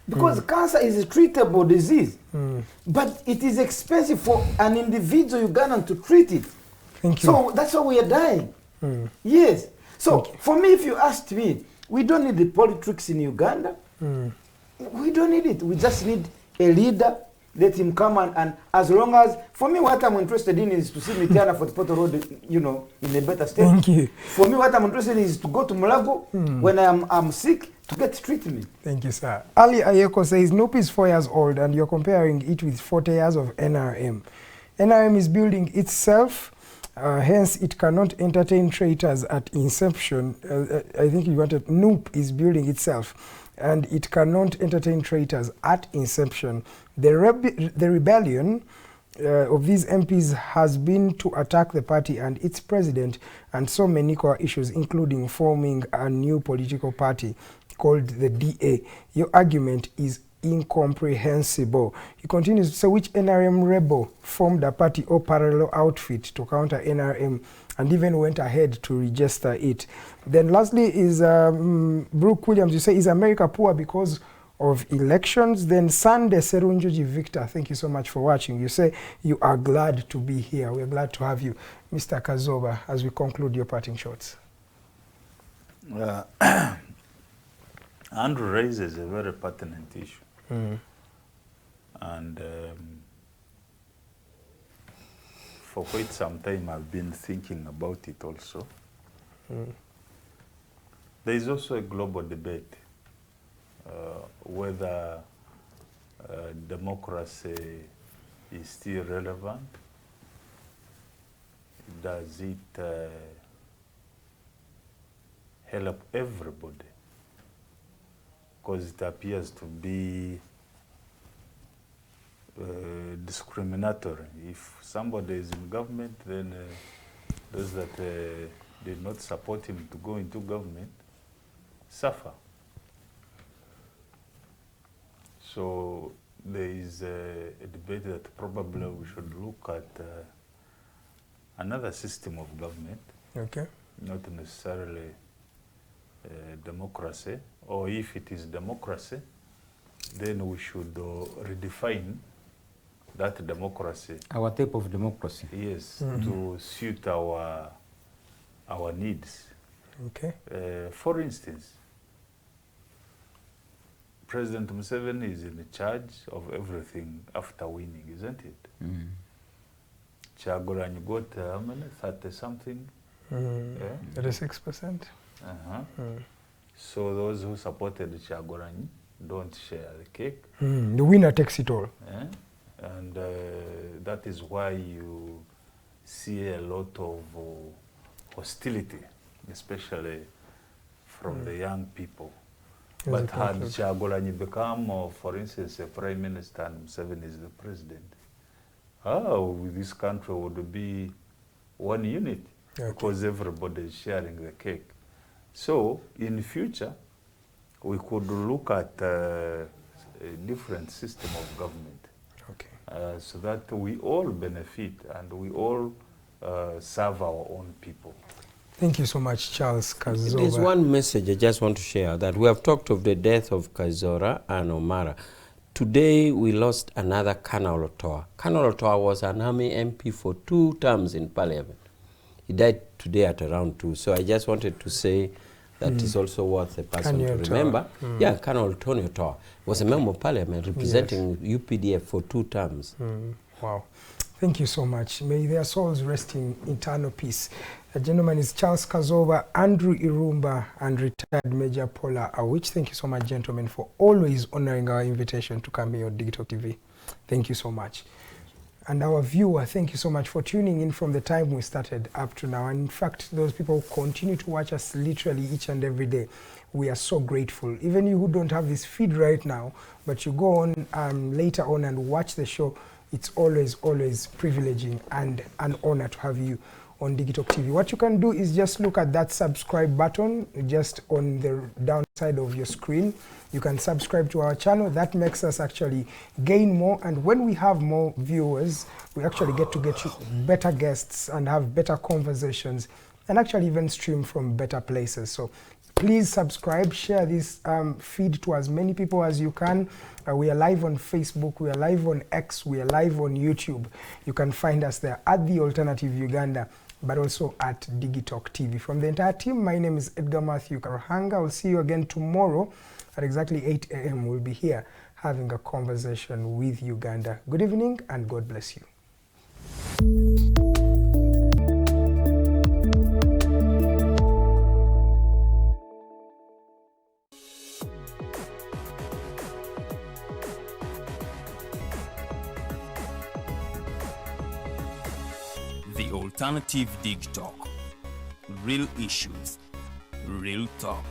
because cancer is a treatable disease. But it is expensive for an individual Ugandan to treat it. So that's why we are dying. Yes. So for me, if you asked me, we don't need the politics in Uganda. We don't need it. We just need a leader. Let him come and as long as, for me, what I'm interested in is to see Mitiana for the Porto Road, you know, in a better state. Thank you. For me, what I'm interested in is to go to Mulago when I'm sick to get treatment. Thank you, sir. Ali Ayeko says, NUP is 4 years old and you're comparing it with 40 years of NRM. NRM is building itself, hence it cannot entertain traitors at inception. I think you wanted, NUP is building itself and it cannot entertain traitors at inception. The rebellion of these MPs has been to attack the party and its president and so many core issues, including forming a new political party called the DA. Your argument is incomprehensible. He continues, so which NRM rebel formed a party or parallel outfit to counter NRM and even went ahead to register it? Then lastly is Brooke Williams, you say, is America poor because of elections? Then Sande Serunjoji Victor, thank you so much for watching. You say you are glad to be here. We are glad to have you. Mr. Kazooba, as we conclude your parting shots. Andrew raises a very pertinent issue. And for quite some time I've been thinking about it also. There is also a global debate whether democracy is still relevant. Does it help everybody? Because it appears to be discriminatory. If somebody is in government, then those that did not support him to go into government suffer. So there is a debate that probably we should look at another system of government, Okay. not necessarily democracy, or if it is democracy, then we should redefine that democracy. Our type of democracy. Yes, to suit our needs. Okay. For instance, President Museveni is in charge of everything after winning, isn't it? Kyagulanyi got how many? 30-something? 36%. So those who supported Kyagulanyi don't share the cake. The winner takes it all. And that is why you see a lot of hostility, especially from the young people. But had Kyagulanyi become, for instance, a prime minister and Museveni is the president, this country would be one unit because everybody is sharing the cake. So in future, we could look at a different system of government, so that we all benefit and we all serve our own people. Thank you so much, Charles Kazooba. There's one message I just want to share, that we have talked of the death of Kazora and Omara. Today we lost another Colonel Otoa. Colonel Otoa was an army MP for 2 terms in Parliament. He died today at around 2. So I just wanted to say that is also worth a person to remember. Yeah, Colonel Tony Otoa was a member of Parliament representing UPDF for 2 terms. Wow. Thank you so much. May their souls rest in eternal peace. The gentleman is Charles Kazooba, Andrew Irumba, and retired Major Pollar Awich. Thank you so much, gentlemen, for always honoring our invitation to come here on Digital TV. Thank you so much. And our viewer, thank you so much for tuning in from the time we started up to now. And in fact, those people who continue to watch us literally each and every day, we are so grateful. Even you who don't have this feed right now, but you go on later on and watch the show, it's always privileging and an honor to have you on Digital TV. What you can do is just look at that subscribe button just on the downside of your screen. You can subscribe to our channel. That makes us actually gain more, and when we have more viewers, we actually get you better guests and have better conversations, and actually even stream from better places. So please subscribe, share this feed to as many people as you can. We are live on Facebook, we are live on X, we are live on YouTube. You can find us there at The Alternative Uganda, but also at Digitalk TV. From the entire team, my name is Edgar Mathew Karuhanga. I'll see you again tomorrow at exactly 8 a.m. We'll be here having a conversation with Uganda. Good evening and God bless you. The Alternative Dig Talk. Real issues, real talk.